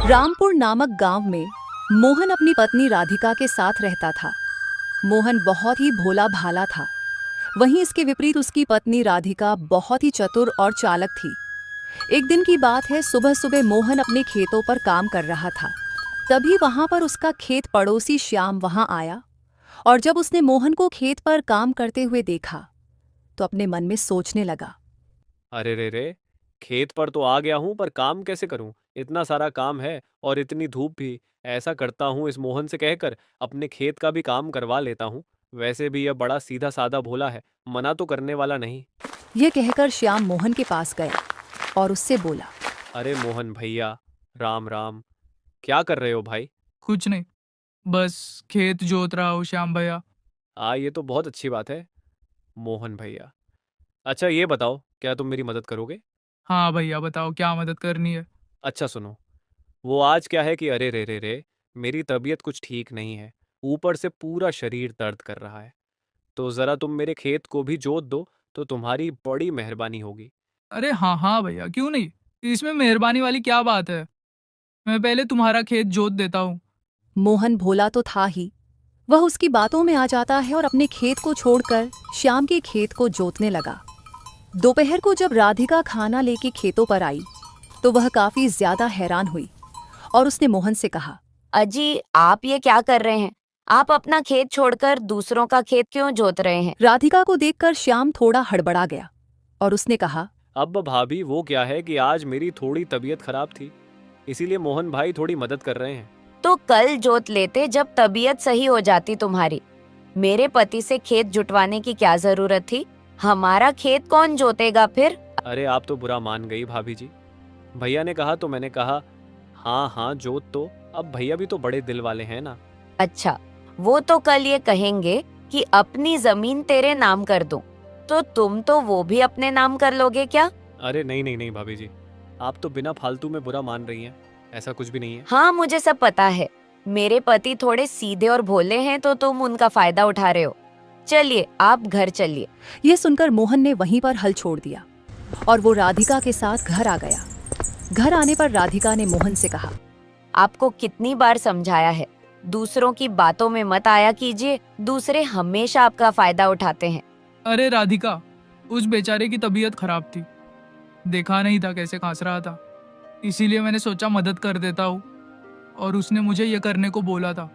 रामपुर नामक गांव में मोहन अपनी पत्नी राधिका के साथ रहता था। मोहन बहुत ही भोला भाला था। वहीं इसके विपरीत उसकी पत्नी राधिका बहुत ही चतुर और चालाक थी। एक दिन की बात है, सुबह सुबह मोहन अपने खेतों पर काम कर रहा था। तभी वहां पर उसका खेत पड़ोसी श्याम वहां आया और जब उसने मोहन को खेत पर काम करते हुए देखा तो अपने मन में सोचने लगा। अरे रे रे, खेत पर तो आ गया हूँ पर काम कैसे करूँ? इतना सारा काम है और इतनी धूप भी। ऐसा करता हूँ, इस मोहन से कहकर अपने खेत का भी काम करवा लेता हूँ। वैसे भी यह बड़ा सीधा साधा भोला है, मना तो करने वाला नहीं। यह कहकर श्याम मोहन के पास गया और उससे बोला। अरे मोहन भैया, राम राम। क्या कर रहे हो भाई? कुछ नहीं, बस खेत जोत रहा हूँ श्याम भैया। ये तो बहुत अच्छी बात है मोहन भैया। अच्छा ये बताओ, क्या तुम मेरी मदद करोगे? हाँ भैया, बताओ क्या मदद करनी है। अच्छा सुनो, वो आज क्या है कि अरे रे रे रे, मेरी तबीयत कुछ ठीक नहीं है। ऊपर से पूरा शरीर दर्द कर रहा है। तो ज़रा तुम मेरे खेत को भी जोत दो तो तुम्हारी बड़ी मेहरबानी होगी। अरे हाँ हाँ भैया, क्यों नहीं, इसमें मेहरबानी वाली क्या बात है। मैं पहले तुम्हारा खेत जोत देता हूँ। मोहन भोला तो था ही, वह उसकी बातों में आ जाता है और अपने खेत को छोड़कर श्याम के खेत को जोतने लगा। दोपहर को जब राधिका खाना लेके खेतों पर आई तो वह काफी ज्यादा हैरान हुई और उसने मोहन से कहा। अजी, आप ये क्या कर रहे हैं? आप अपना खेत छोड़कर दूसरों का खेत क्यों जोत रहे हैं? राधिका को देखकर श्याम थोड़ा हड़बड़ा गया और उसने कहा। अब भाभी, वो क्या है कि आज मेरी थोड़ी तबीयत खराब थी, इसीलिए मोहन भाई थोड़ी मदद कर रहे हैं। तो कल जोत लेते जब तबीयत सही हो जाती तुम्हारी। मेरे पति से खेत जुटवाने की क्या जरूरत थी? हमारा खेत कौन जोतेगा फिर? अरे आप तो बुरा मान गई भाभी जी। भैया ने कहा तो मैंने कहा हाँ हाँ जोत तो। अब भैया भी तो बड़े दिल वाले हैं ना। अच्छा, वो तो कल ये कहेंगे कि अपनी जमीन तेरे नाम कर दूं, तो तुम तो वो भी अपने नाम कर लोगे क्या? अरे नहीं नहीं नहीं भाभी जी, आप तो बिना फालतू में बुरा मान रही हैं। ऐसा कुछ भी नहीं है। हाँ, मुझे सब पता है। मेरे पति थोड़े सीधे और भोले हैं तो तुम उनका फायदा उठा रहे हो। चलिए, आप घर चलिए। यह सुनकर मोहन ने वहीं पर हल छोड़ दिया और वो राधिका के साथ घर आ गया। घर आने पर राधिका ने मोहन से कहा। आपको कितनी बार समझाया है, दूसरों की बातों में मत आया कीजिए। दूसरे हमेशा आपका फायदा उठाते हैं। अरे राधिका, उस बेचारे की तबीयत खराब थी, देखा नहीं था कैसे खांस रहा था, इसीलिए मैंने सोचा मदद कर देता हूँ, और उसने मुझे ये करने को बोला था।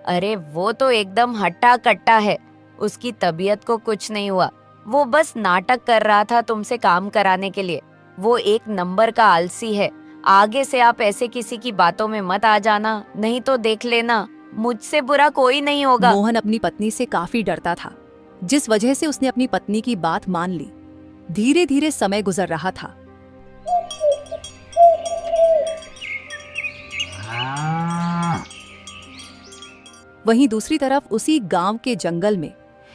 अरे वो तो एकदम हट्टा कट्टा है, उसकी तबीयत को कुछ नहीं हुआ। वो बस नाटक कर रहा था तुमसे काम कराने के लिए। वो एक नंबर का आलसी है। आगे से आप ऐसे किसी की बातों में मत आ जाना, नहीं तो देख लेना, मुझसे बुरा कोई नहीं होगा। मोहन अपनी पत्नी से काफी डरता था, जिस वजह से उसने अपनी पत्नी की बात मान ली। धीरे धीरे समय गुजर रहा था। वहीं दूसरी तरफ उसी गांव के जंगल में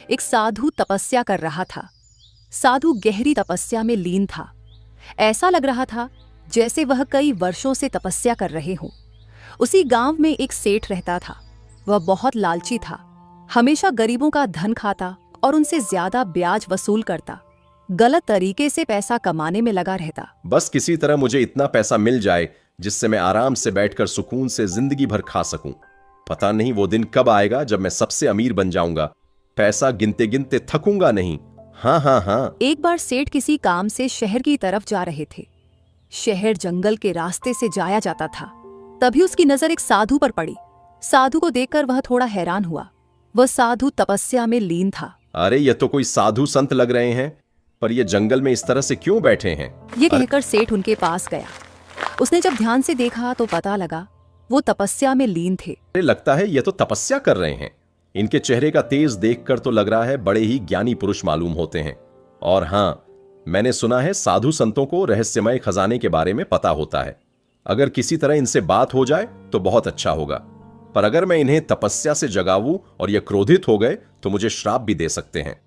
एक साधु तपस्या कर रहा था। साधु गहरी तपस्या में लीन था। ऐसा लग रहा था जैसे वह कई वर्षों से तपस्या कर रहे हों। उसी गांव में एक सेठ रहता था। वह बहुत लालची था, हमेशा गरीबों का धन खाता और उनसे ज्यादा ब्याज वसूल करता। गलत तरीके से पैसा कमाने में लगा रहता। बस किसी तरह मुझे इतना पैसा मिल जाए जिससे मैं आराम से बैठकर सुकून से जिंदगी भर खा सकूं। पता नहीं वो दिन कब आएगा जब मैं सबसे अमीर बन जाऊंगा। पैसा गिनते गिनते थकूंगा नहीं। हाँ हाँ हाँ। एक बार सेठ किसी काम से शहर की तरफ जा रहे थे। शहर जंगल के रास्ते से जाया जाता था। तभी उसकी नजर एक साधु पर पड़ी। साधु को देखकर वह थोड़ा हैरान हुआ। वह साधु तपस्या में लीन था। अरे ये तो कोई साधु संत लग रहे हैं, पर ये जंगल में इस तरह से क्यों बैठे हैं? ये कहकर सेठ उनके पास गया। उसने जब ध्यान से देखा तो पता लगा वो तपस्या में लीन थे। अरे लगता है ये तो तपस्या कर रहे हैं। इनके चेहरे का तेज देखकर तो लग रहा है बड़े ही ज्ञानी पुरुष मालूम होते हैं। और हाँ, मैंने सुना है साधु संतों को रहस्यमय खजाने के बारे में पता होता है। अगर किसी तरह इनसे बात हो जाए तो बहुत अच्छा होगा, पर अगर मैं इन्हें तपस्या से जगाऊं और ये क्रोधित हो गए तो मुझे श्राप भी दे सकते हैं।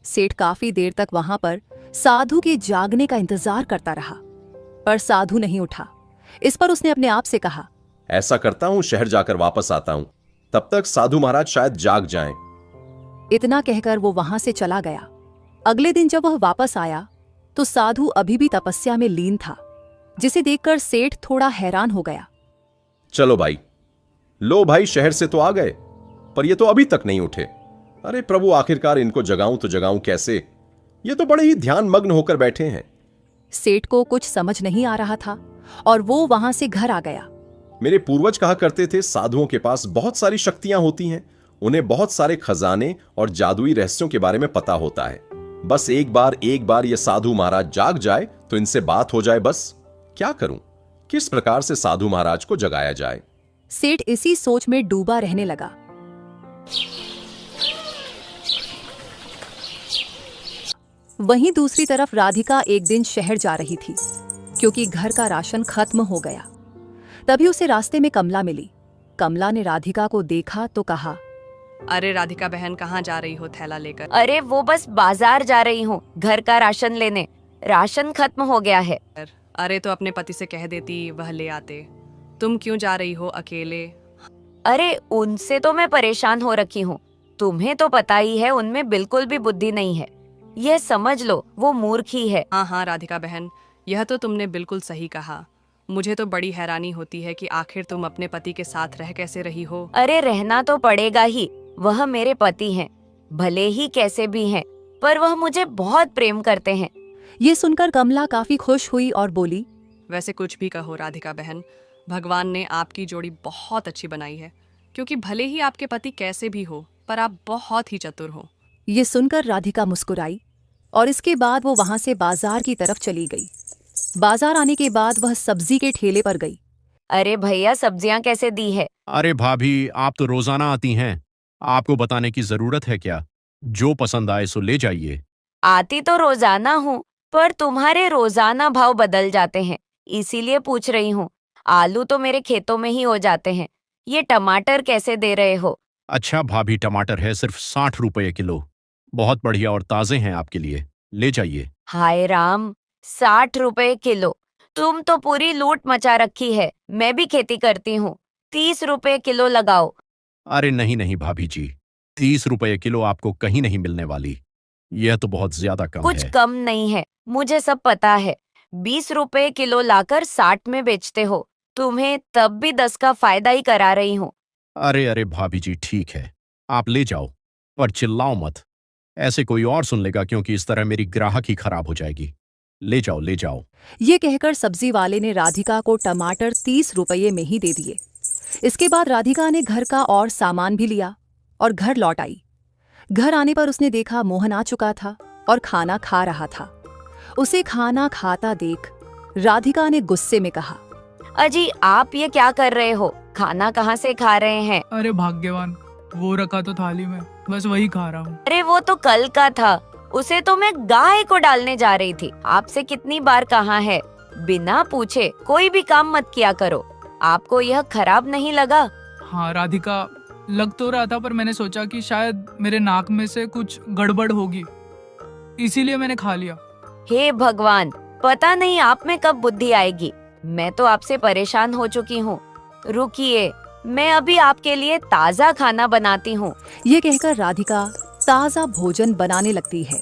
सेठ काफी देर तक वहां पर साधु के जागने का इंतजार करता रहा, पर साधु नहीं उठा। इस पर उसने अपने आप से कहा, ऐसा करता हूं, शहर जाकर वापस आता हूं, तब तक साधु महाराज शायद जाग जाएं। इतना कहकर वो वहां से चला गया। अगले दिन जब वह वापस आया तो साधु अभी भी तपस्या में लीन था, जिसे देखकर सेठ थोड़ा हैरान हो गया। चलो भाई, लो भाई, शहर से तो आ गए, पर ये तो अभी तक नहीं उठे। अरे प्रभु, आखिरकार इनको जगाऊं तो जगाऊं कैसे? ये तो बड़े ही ध्यान मग्न होकर बैठे हैं। सेठ को कुछ समझ नहीं आ रहा था और वो वहां से घर आ गया। मेरे पूर्वज कहा करते थे, साधुओं के पास बहुत सारी शक्तियां होती हैं, उन्हें बहुत सारे खजाने और जादुई रहस्यों के बारे में पता होता है। बस एक बार ये साधु महाराज जाग जाए तो इनसे बात हो जाए। बस क्या करूं, किस प्रकार से साधु महाराज को जगाया जाए? सेठ इसी सोच में डूबा रहने लगा। वहीं दूसरी तरफ राधिका एक दिन शहर जा रही थी क्योंकि घर का राशन खत्म हो गया। तभी उसे रास्ते में कमला मिली। कमला ने राधिका को देखा तो कहा, अरे राधिका बहन, कहाँ जा रही हो थैला लेकर? अरे वो बस बाजार जा रही हूँ घर का राशन लेने। राशन खत्म हो गया है। अरे तो अपने पति से कह देती, वह ले आते। तुम क्यों जा रही हो अकेले? अरे उनसे तो मैं परेशान हो रखी हूँ। तुम्हें तो पता ही है उनमें बिल्कुल भी बुद्धि नहीं है। यह समझ लो वो मूर्ख ही है। हाँ हाँ राधिका बहन, यह तो तुमने बिल्कुल सही कहा। मुझे तो बड़ी हैरानी होती है कि आखिर तुम अपने पति के साथ रह कैसे रही हो। अरे रहना तो पड़ेगा ही, वह मेरे पति हैं। भले ही कैसे भी हैं, पर वह मुझे बहुत प्रेम करते हैं। ये सुनकर कमला काफी खुश हुई और बोली, वैसे कुछ भी कहो राधिका बहन, भगवान ने आपकी जोड़ी बहुत अच्छी बनाई है, क्योंकि भले ही आपके पति कैसे भी हो, पर आप बहुत ही चतुर हो। ये सुनकर राधिका मुस्कुराई और इसके बाद वो वहां से बाजार की तरफ चली गई। बाजार आने के बाद वह सब्जी के ठेले पर गई। अरे भैया, सब्जियां कैसे दी है? अरे भाभी, आप तो रोजाना आती हैं, आपको बताने की जरूरत है क्या? जो पसंद आए सो ले जाइए। आती तो रोजाना हूँ, पर तुम्हारे रोजाना भाव बदल जाते हैं, इसीलिए पूछ रही हूँ। आलू तो मेरे खेतों में ही हो जाते हैं। ये टमाटर कैसे दे रहे हो? अच्छा भाभी, टमाटर है सिर्फ 60 रुपये किलो। बहुत बढ़िया और ताजे हैं आपके लिए, ले जाइए। हाय राम, 60 रुपए किलो? तुम तो पूरी लूट मचा रखी है। मैं भी खेती करती हूँ, 30 रुपए किलो लगाओ। अरे नहीं नहीं भाभी जी, 30 रुपये किलो आपको कहीं नहीं मिलने वाली। यह तो बहुत ज्यादा कम कुछ है। कम नहीं है, मुझे सब पता है। 20 रुपए किलो लाकर 60 में बेचते हो। तुम्हें तब भी 10 का फायदा ही करा रही हूँ। अरे अरे भाभी जी, ठीक है, आप ले जाओ, पर चिल्लाओ मत। ऐसे कोई और सुन लेगा, क्योंकि इस तरह मेरी ग्राहक ही खराब हो जाएगी। ले जाओ ले जाओ। ये कहकर सब्जी वाले ने राधिका को टमाटर 30 रुपये में ही दे दिए। इसके बाद राधिका ने घर का और सामान भी लिया और घर लौट आई। घर आने पर उसने देखा मोहन आ चुका था और खाना खा रहा था। उसे खाना खाता देख राधिका ने गुस्से में कहा, अजी आप ये क्या कर रहे हो? खाना कहाँ से खा रहे हैं? अरे भाग्यवान, वो रखा तो थाली में, बस वही खा रहा हूँ। अरे वो तो कल का था, उसे तो मैं गाय को डालने जा रही थी। आपसे कितनी बार कहा है, बिना पूछे कोई भी काम मत किया करो। आपको यह खराब नहीं लगा? हाँ राधिका, लग तो रहा था, पर मैंने सोचा कि शायद मेरे नाक में से कुछ गड़बड़ होगी, इसीलिए मैंने खा लिया। हे भगवान, पता नहीं आप में कब बुद्धि आएगी। मैं तो आपसे परेशान हो चुकी हूँ। रुकिए, मैं अभी आपके लिए ताजा खाना बनाती हूँ। ये कहकर राधिका ताजा भोजन बनाने लगती है।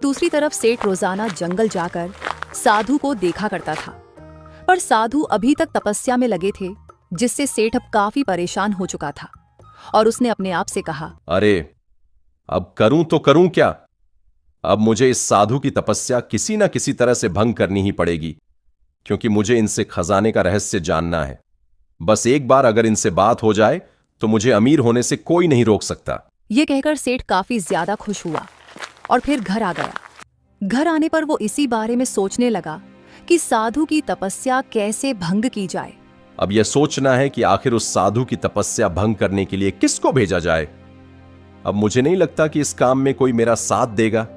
दूसरी तरफ सेठ रोजाना जंगल जाकर साधु को देखा करता था, पर साधु अभी तक तपस्या में लगे थे, जिससे सेठ अब काफी परेशान हो चुका था और उसने अपने आप से कहा, अरे अब करूं तो करूं क्या? अब मुझे इस साधु की तपस्या किसी न किसी तरह से भंग करनी ही पड़ेगी, क्योंकि मुझे इनसे खजाने का रहस्य जानना है। बस एक बार अगर इनसे बात हो जाए तो मुझे अमीर होने से कोई नहीं रोक सकता। यह कहकर सेठ काफी ज्यादा खुश हुआ और फिर घर आ गया। घर आने पर वो इसी बारे में सोचने लगा कि साधु की तपस्या कैसे भंग की जाए। अब यह सोचना है कि आखिर उस साधु की तपस्या भंग करने के लिए किसको भेजा जाए। अब मुझे नहीं लगता कि इस काम में कोई मेरा साथ देगा।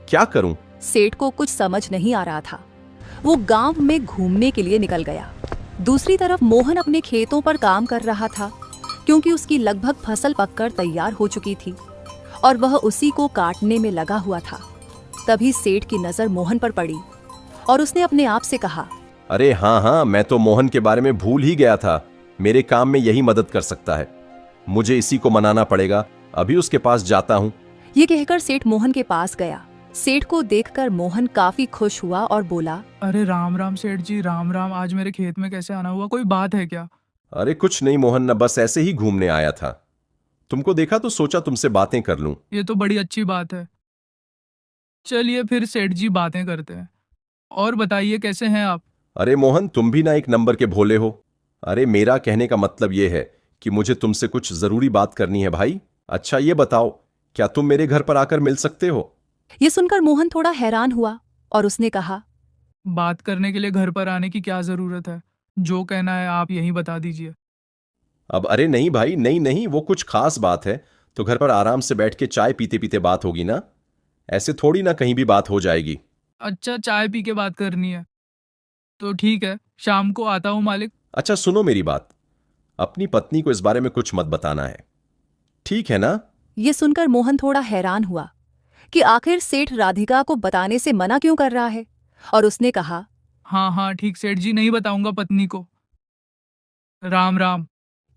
क्या करूं? सेठ को कुछ समझ नहीं आ रहा था। वो गांव में घूमने के लिए निकल गया। दूसरी तरफ मोहन अपने खेतों पर काम कर रहा था, क्योंकि उसकी लगभग फसल पककर तैयार हो चुकी थी और वह उसी को काटने में लगा हुआ था। तभी सेठ की नजर मोहन पर पड़ी और उसने अपने आप से कहा, अरे हाँ, मैं तो मोहन के बारे में भूल ही गया था। मेरे काम में यही मदद कर सकता है। मुझे इसी को मनाना पड़ेगा। अभी उसके पास जाता हूं। ये कहकर सेठ मोहन के पास गया सेठ को देखकर मोहन काफी खुश हुआ और बोला, अरे राम राम सेठ जी, राम राम। आज मेरे खेत में कैसे आना हुआ? कोई बात है क्या? अरे कुछ नहीं मोहन, न बस ऐसे ही घूमने आया था। तुमको देखा तो सोचा तुमसे बातें कर लूं। ये तो बड़ी अच्छी बात है। चलिए फिर सेठ जी, बातें करते हैं। और बताइए कैसे हैं आप? अरे मोहन, तुम भी ना एक नंबर के भोले हो। अरे मेरा कहने का मतलब यह है कि मुझे तुमसे कुछ जरूरी बात करनी है भाई। अच्छा ये बताओ, क्या तुम मेरे घर पर आकर मिल सकते हो? ये सुनकर मोहन थोड़ा हैरान हुआ और उसने कहा, बात करने के लिए घर पर आने की क्या जरूरत है? जो कहना है आप यहीं बता दीजिए। अब अरे नहीं भाई, नहीं नहीं, वो कुछ खास बात है तो घर पर आराम से बैठ के चाय पीते पीते बात होगी ना। ऐसे थोड़ी ना कहीं भी बात हो जाएगी। अच्छा, चाय पी के बात करनी है तो ठीक है, शाम को आता हूँ मालिक। अच्छा सुनो मेरी बात, अपनी पत्नी को इस बारे में कुछ मत बताना है, ठीक है ना? ये सुनकर मोहन थोड़ा हैरान हुआ कि आखिर सेठ राधिका को बताने से मना क्यों कर रहा है, और उसने कहा, हाँ हाँ ठीक सेठ जी, नहीं बताऊंगा पत्नी को। राम राम।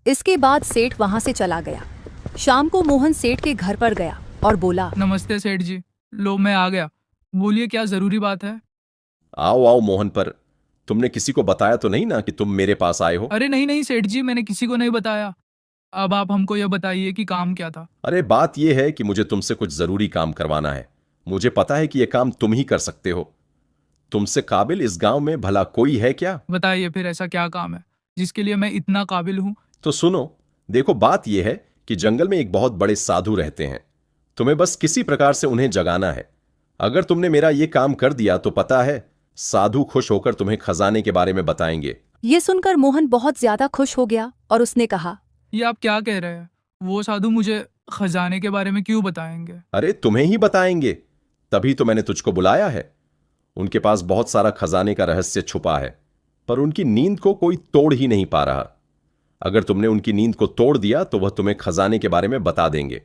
इसके बाद सेठ वहां से चला गया। शाम को मोहन सेठ के घर पर गया और बोला, नमस्ते सेठ जी, लो मैं आ गया। बोलिए क्या जरूरी बात है? आओ आओ मोहन, पर तुमने किसी को बताया तो नहीं ना कि तुम मेरे पास आए हो? अरे नहीं नहीं सेठ जी, मैंने किसी को नहीं बताया। अब आप हमको यह बताइए कि काम क्या था? अरे बात यह है कि मुझे तुमसे कुछ जरूरी काम करवाना है। मुझे पता है कि यह काम तुम ही कर सकते हो। तुमसे काबिल इस गांव में भला कोई है क्या? बताइए फिर ऐसा क्या काम है जिसके लिए मैं इतना काबिल हूँ? तो सुनो, देखो बात यह है कि जंगल में एक बहुत बड़े साधु रहते हैं। तुम्हें बस किसी प्रकार से उन्हें जगाना है। अगर तुमने मेरा यह काम कर दिया तो पता है साधु खुश होकर तुम्हें खजाने के बारे में बताएंगे। ये सुनकर मोहन बहुत ज्यादा खुश हो गया और उसने कहा, ये आप क्या कह रहे हैं? वो साधु मुझे खजाने के बारे में क्यों बताएंगे? अरे तुम्हें ही बताएंगे, तभी तो मैंने तुझको बुलाया है। उनके पास बहुत सारा खजाने का रहस्य छुपा है, पर उनकी नींद को कोई तोड़ ही नहीं पा रहा। अगर तुमने उनकी नींद को तोड़ दिया तो वह तुम्हें खजाने के बारे में बता देंगे।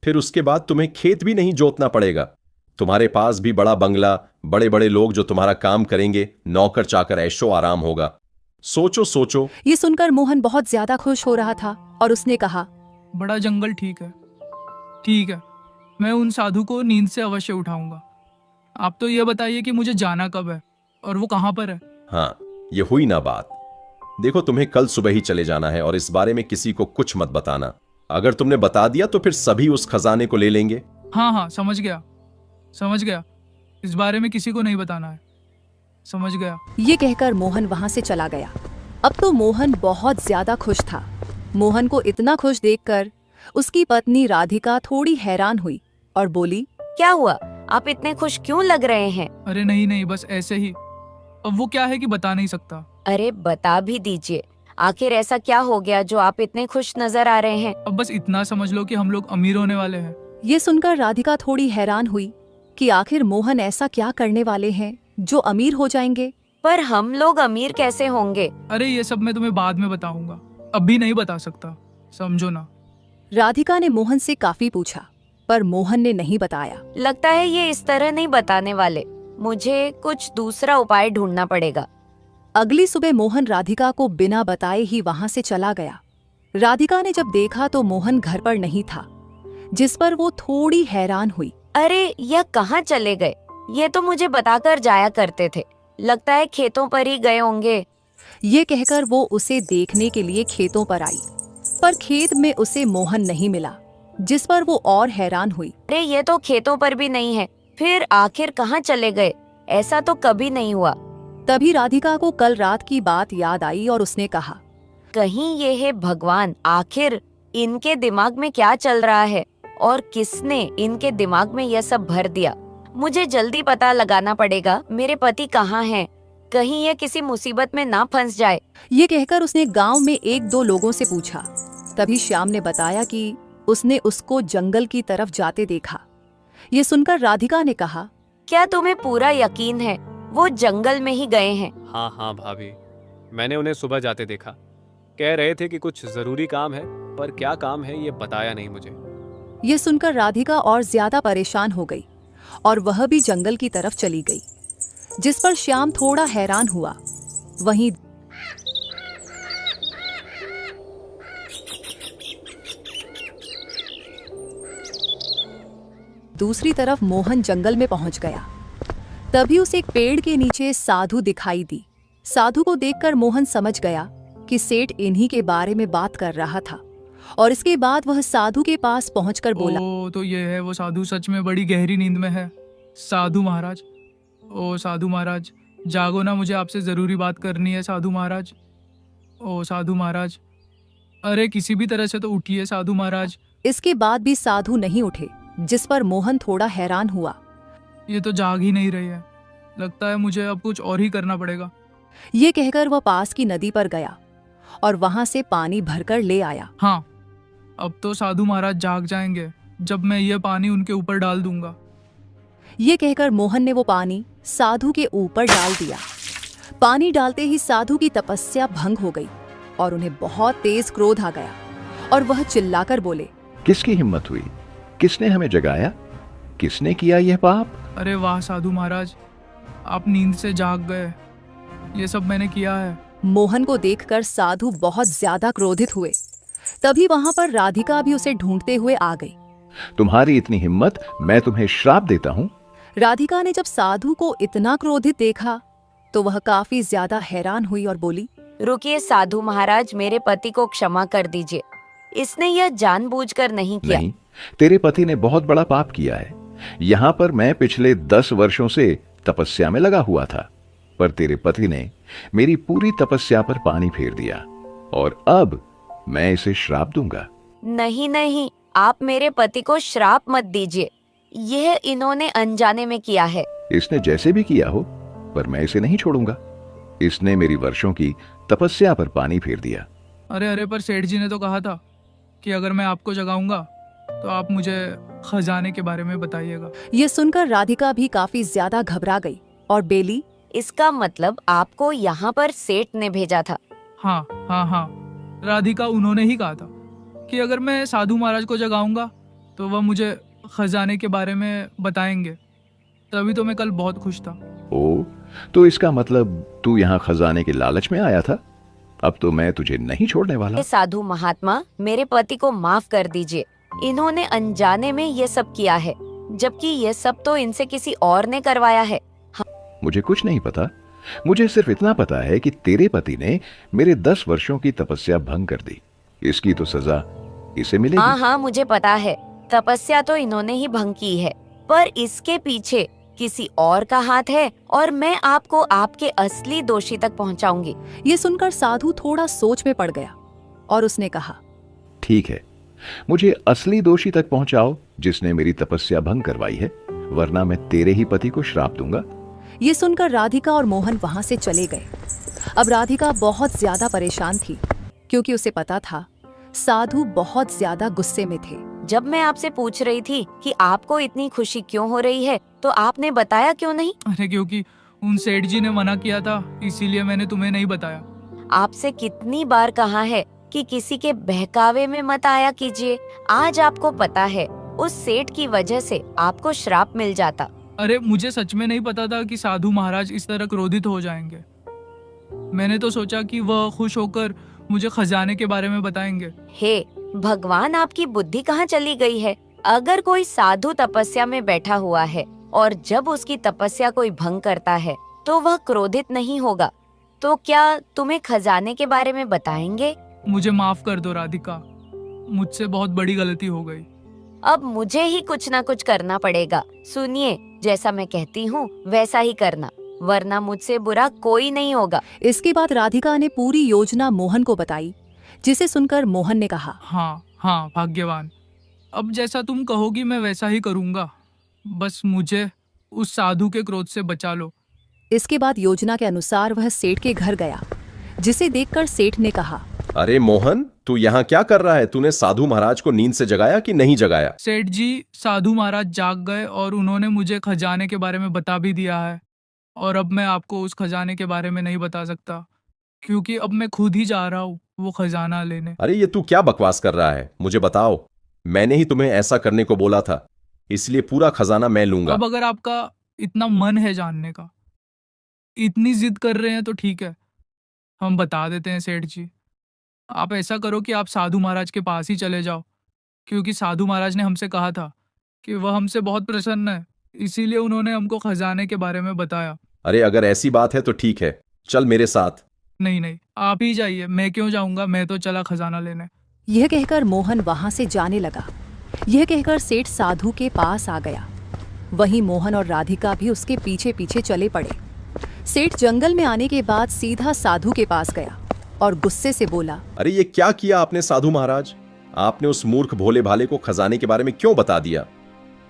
फिर उसके बाद तुम्हें खेत भी नहीं जोतना पड़ेगा। तुम्हारे पास भी बड़ा बंगला, बड़े बड़े लोग जो तुम्हारा काम करेंगे, नौकर चाकर, ऐशो आराम होगा। सोचो सोचो। ये सुनकर मोहन बहुत ज्यादा खुश हो रहा था और उसने कहा, बड़ा जंगल, ठीक है ठीक है, मैं उन साधु को नींद से अवश्य उठाऊंगा। आप तो ये बताइए कि मुझे जाना कब है और वो कहाँ पर है? हाँ, ये हुई ना बात। देखो तुम्हें कल सुबह ही चले जाना है और इस बारे में किसी को कुछ मत बताना। अगर तुमने बता दिया तो फिर सभी उस खजाने को ले लेंगे। हाँ हाँ समझ गया समझ गया, इस बारे में किसी को नहीं बताना है, समझ गया। ये कहकर मोहन वहां से चला गया। अब तो मोहन बहुत ज्यादा खुश था। मोहन को इतना खुश देखकर उसकी पत्नी राधिका थोड़ी हैरान हुई और बोली, क्या हुआ? आप इतने खुश क्यों लग रहे हैं? अरे नहीं नहीं, बस ऐसे ही। अब वो क्या है कि बता नहीं सकता। अरे बता भी दीजिए, आखिर ऐसा क्या हो गया जो आप इतने खुश नजर आ रहे हैं? अब बस इतना समझ लो कि हम लोग अमीर होने वाले हैं। ये सुनकर राधिका थोड़ी हैरान हुई कि आखिर मोहन ऐसा क्या करने वाले हैं जो अमीर हो जाएंगे। पर हम लोग अमीर कैसे होंगे? अरे ये सब मैं तुम्हें बाद में बताऊंगा, अभी नहीं बता सकता, समझो ना। राधिका ने मोहन से काफी पूछा पर मोहन ने नहीं बताया। लगता है ये इस तरह नहीं बताने वाले, मुझे कुछ दूसरा उपाय ढूंढना पड़ेगा। अगली सुबह मोहन राधिका को बिना बताए ही वहां से चला गया। राधिका ने जब देखा तो मोहन घर पर नहीं था, जिस पर वो थोड़ी हैरान हुई। अरे यह कहाँ चले गए? ये तो मुझे बताकर जाया करते थे, लगता है खेतों पर ही गए होंगे। ये कहकर वो उसे देखने के लिए खेतों पर आई, पर खेत में उसे मोहन नहीं मिला, जिस पर वो और हैरान हुई। अरे ये तो खेतों पर भी नहीं है, फिर आखिर कहाँ चले गए? ऐसा तो कभी नहीं हुआ। तभी राधिका को कल रात की बात याद आई और उसने कहा, कहीं ये है भगवान, आखिर इनके दिमाग में क्या चल रहा है और किसने इनके दिमाग में यह सब भर दिया? मुझे जल्दी पता लगाना पड़ेगा मेरे पति कहाँ हैं, कहीं ये किसी मुसीबत में ना फंस जाए। ये कहकर उसने गांव में एक दो लोगों से पूछा। तभी श्याम ने बताया कि उसने उसको जंगल की तरफ जाते देखा। ये सुनकर राधिका ने कहा, क्या तुम्हें पूरा यकीन है वो जंगल में ही गए हैं? हाँ हाँ भाभी, मैंने उन्हें सुबह जाते देखा। कह रहे थे कि कुछ जरूरी काम है, पर क्या काम है ये बताया नहीं मुझे। ये सुनकर राधिका और ज्यादा परेशान हो गई और वह भी जंगल की तरफ चली गई, जिस पर श्याम थोड़ा हैरान हुआ। वहीं दूसरी तरफ मोहन जंगल में पहुंच गया। तभी उसे एक पेड़ के नीचे साधु दिखाई दी। साधु को देखकर मोहन समझ गया कि सेठ इन्हीं के बारे में बात कर रहा था, और इसके बाद वह साधु के पास पहुंचकर बोला, ओ तो ये है वो साधु, सच में बड़ी गहरी नींद में है। साधु महाराज, ओ साधु महाराज, जागो ना, मुझे आपसे ज़रूरी बात करनी है साधु महाराज। ओ साधु महाराज, अरे किसी भी तरह से तो उठिए साधु महाराज। इसके बाद भी साधु नहीं उठे, जिस पर मोहन थोड़ा हैरान हुआ। ये तो जाग ही नहीं रही है, लगता है मुझे अब कुछ और ही करना पड़ेगा। ये कहकर वह पास की नदी पर गया और वहां से पानी भरकर ले आया। हाँ, अब तो साधु महाराज जाग जाएंगे जब मैं ये पानी उनके ऊपर डाल दूंगा। ये कहकर मोहन ने वो पानी साधु के ऊपर डाल दिया। पानी डालते ही साधु की तपस्या भंग हो गई और उन्हें बहुत तेज क्रोध आ गया और वह चिल्लाकर बोले, किसकी हिम्मत हुई? किसने हमें जगाया? किसने किया यह पाप? अरे वाह साधु महाराज, आप नींद से जाग गए, ये सब मैंने किया है। मोहन को देखकर साधु बहुत ज्यादा क्रोधित हुए। तभी वहां पर राधिका भी उसे ढूंढते हुए आ गई। तुम्हारी इतनी हिम्मत, मैं तुम्हें श्राप देता हूँ। राधिका ने जब साधु को इतना क्रोधित देखा तो वह काफी ज्यादा हैरान हुई और बोली, रुकिए साधु महाराज, मेरे पति को क्षमा कर दीजिए, इसने यह जानबूझकर नहीं किया। नहीं, तेरे पति ने बहुत बड़ा पाप किया है। यहाँ पर मैं पिछले 10 वर्षों से तपस्या में लगा हुआ था, पर तेरे पति ने मेरी पूरी तपस्या पर पानी फेर दिया और अब मैं इसे श्राप दूंगा। नहीं नहीं, आप मेरे पति को श्राप मत दीजिए, यह इन्होंने अनजाने में किया है। इसने जैसे भी किया हो, पर मैं इसे नहीं छोड़ूंगा। इसने मेरी वर्षों की तपस्या पर पानी फेर दिया। अरे अरे, पर सेठ जी ने तो कहा था कि अगर मैं आपको जगाऊंगा तो आप मुझे खजाने के बारे में बताइएगा। ये सुनकर राधिका भी काफी ज्यादा घबरा गई और बेली, इसका मतलब आपको यहाँ पर सेठ ने भेजा था। हाँ हाँ हाँ, राधिका उन्होंने ही कहा था कि अगर मैं साधु महाराज को जगाऊंगा तो वह मुझे खजाने के बारे में बताएंगे। तभी तो मैं कल बहुत खुश था। ओ, तो इसका मतलब तू यहाँ खजाने के लालच में आया था? अब तो मैं तुझे नहीं छोड़ने वाला। साधु महात्मा, मेरे पति को माफ कर दीजिए, इन्होंने अनजाने में ये सब किया है, जबकि ये सब तो इनसे किसी और ने करवाया है। मुझे कुछ नहीं पता, मुझे सिर्फ इतना पता है कि तेरे पति ने मेरे 10 वर्षों की तपस्या भंग कर दी। इसकी तो सजा इसे मिलेगी। हाँ हाँ, मुझे पता है, तपस्या तो इन्होंने ही भंग की है, पर इसके पीछे किसी और का हाथ है और मैं आपको आपके असली दोषी तक पहुंचाऊंगी। ये सुनकर साधु थोड़ा सोच में पड़ गया और उसने कहा, ठीक है, मुझे असली दोषी तक पहुंचाओ जिसने मेरी तपस्या भंग करवाई है, वरना मैं तेरे ही पति को श्राप दूंगा। ये सुनकर राधिका और मोहन वहां से चले गए। अब राधिका बहुत ज्यादा परेशान थी क्योंकि उसे पता था साधु बहुत ज्यादा गुस्से में थे। जब मैं आपसे पूछ रही थी कि आपको इतनी खुशी क्यों हो रही है, तो आपने बताया क्यों नहीं? अरे क्योंकि उन सेठ जी ने मना किया था, इसीलिए मैंने तुम्हें नहीं बताया। आपसे कितनी बार कहा है कि किसी के बहकावे में मत आया कीजिए। आज आपको पता है, उस सेठ की वजह से आपको श्राप मिल जाता। अरे मुझे सच में नहीं पता था कि साधु महाराज इस तरह क्रोधित हो जाएंगे। मैंने तो सोचा कि वह खुश होकर मुझे खजाने के बारे में बताएंगे। हे भगवान, आपकी बुद्धि कहाँ चली गई है? अगर कोई साधु तपस्या में बैठा हुआ है और जब उसकी तपस्या कोई भंग करता है तो वह क्रोधित नहीं होगा, तो क्या तुम्हें खजाने के बारे में बताएंगे? मुझे माफ कर दो राधिका, मुझसे बहुत बड़ी गलती हो गई। अब मुझे ही कुछ ना कुछ करना पड़ेगा। सुनिए, जैसा मैं कहती हूँ वैसा ही करना, वरना मुझसे बुरा कोई नहीं होगा। इसके बाद राधिका ने पूरी योजना मोहन को बताई, जिसे सुनकर मोहन ने कहा, हाँ हाँ भाग्यवान, अब जैसा तुम कहोगी मैं वैसा ही करूँगा, बस मुझे उस साधु के क्रोध से बचा लो। इसके बाद योजना के अनुसार वह सेठ के घर गया, जिसे देखकर सेठ ने कहा, अरे मोहन, तू यहाँ क्या कर रहा है? तूने साधु महाराज को नींद से जगाया कि नहीं जगाया? सेठ जी, साधु महाराज जाग गए और उन्होंने मुझे खजाने के बारे में बता भी दिया है, और अब मैं आपको उस खजाने के बारे में नहीं बता सकता क्योंकि अब मैं खुद ही जा रहा हूँ वो खजाना लेने। अरे ये तू क्या बकवास कर रहा है? मुझे बताओ, मैंने ही तुम्हें ऐसा करने को बोला था, इसलिए पूरा खजाना मैं लूंगा। अब अगर आपका इतना मन है जानने का, इतनी जिद कर रहे हैं, तो ठीक है, हम बता देते हैं सेठ जी। आप ऐसा करो कि आप साधु महाराज के पास ही चले जाओ, क्योंकि साधु महाराज ने हमसे कहा था कि वह हमसे बहुत प्रसन्न है, इसीलिए उन्होंने हमको खजाने के बारे में बताया। अरे अगर ऐसी बात है तो ठीक है, चल मेरे साथ। नहीं नहीं, आप ही जाइए, मैं क्यों जाऊंगा, मैं तो चला खजाना लेने। यह कहकर मोहन वहां से जाने लगा। यह कहकर सेठ साधु के पास आ गया। वहीं मोहन और राधिका भी उसके पीछे पीछे चले पड़े। सेठ जंगल में आने के बाद सीधा साधु के पास गया और गुस्से से बोला, अरे ये क्या किया आपने साधु महाराज? आपने उस मूर्ख भोले भाले को खजाने के बारे में क्यों बता दिया?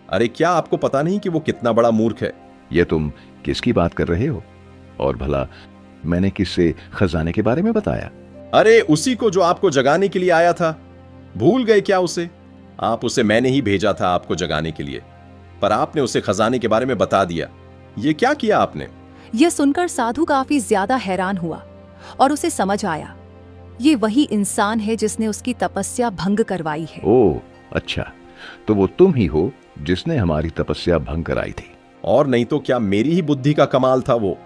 अरे क्या आपको पता नहीं कि वो कितना बड़ा मूर्ख है? ये तुम किसकी बात कर रहे हो? और भला मैंने किससे खजाने के बारे में बताया? अरे उसी को जो आपको जगाने के लिए आया था। भूल गए क्या उसे? उसे मैंने ही भेजा था आपको जगाने के लिए, पर आपने उसे खजाने के बारे में बता दिया। ये क्या किया आपने? यह सुनकर साधु काफी ज्यादा हैरान हुआ और उसे समझ आया ये वही इंसान है जिसने उसकी तपस्या भंग करवाई है। ओह अच्छा, तो वो तुम ही हो जिसने हमारी तपस्या भंग कराई थी। और नहीं तो क्या मेरी ही बुद्धि का कमाल था वो।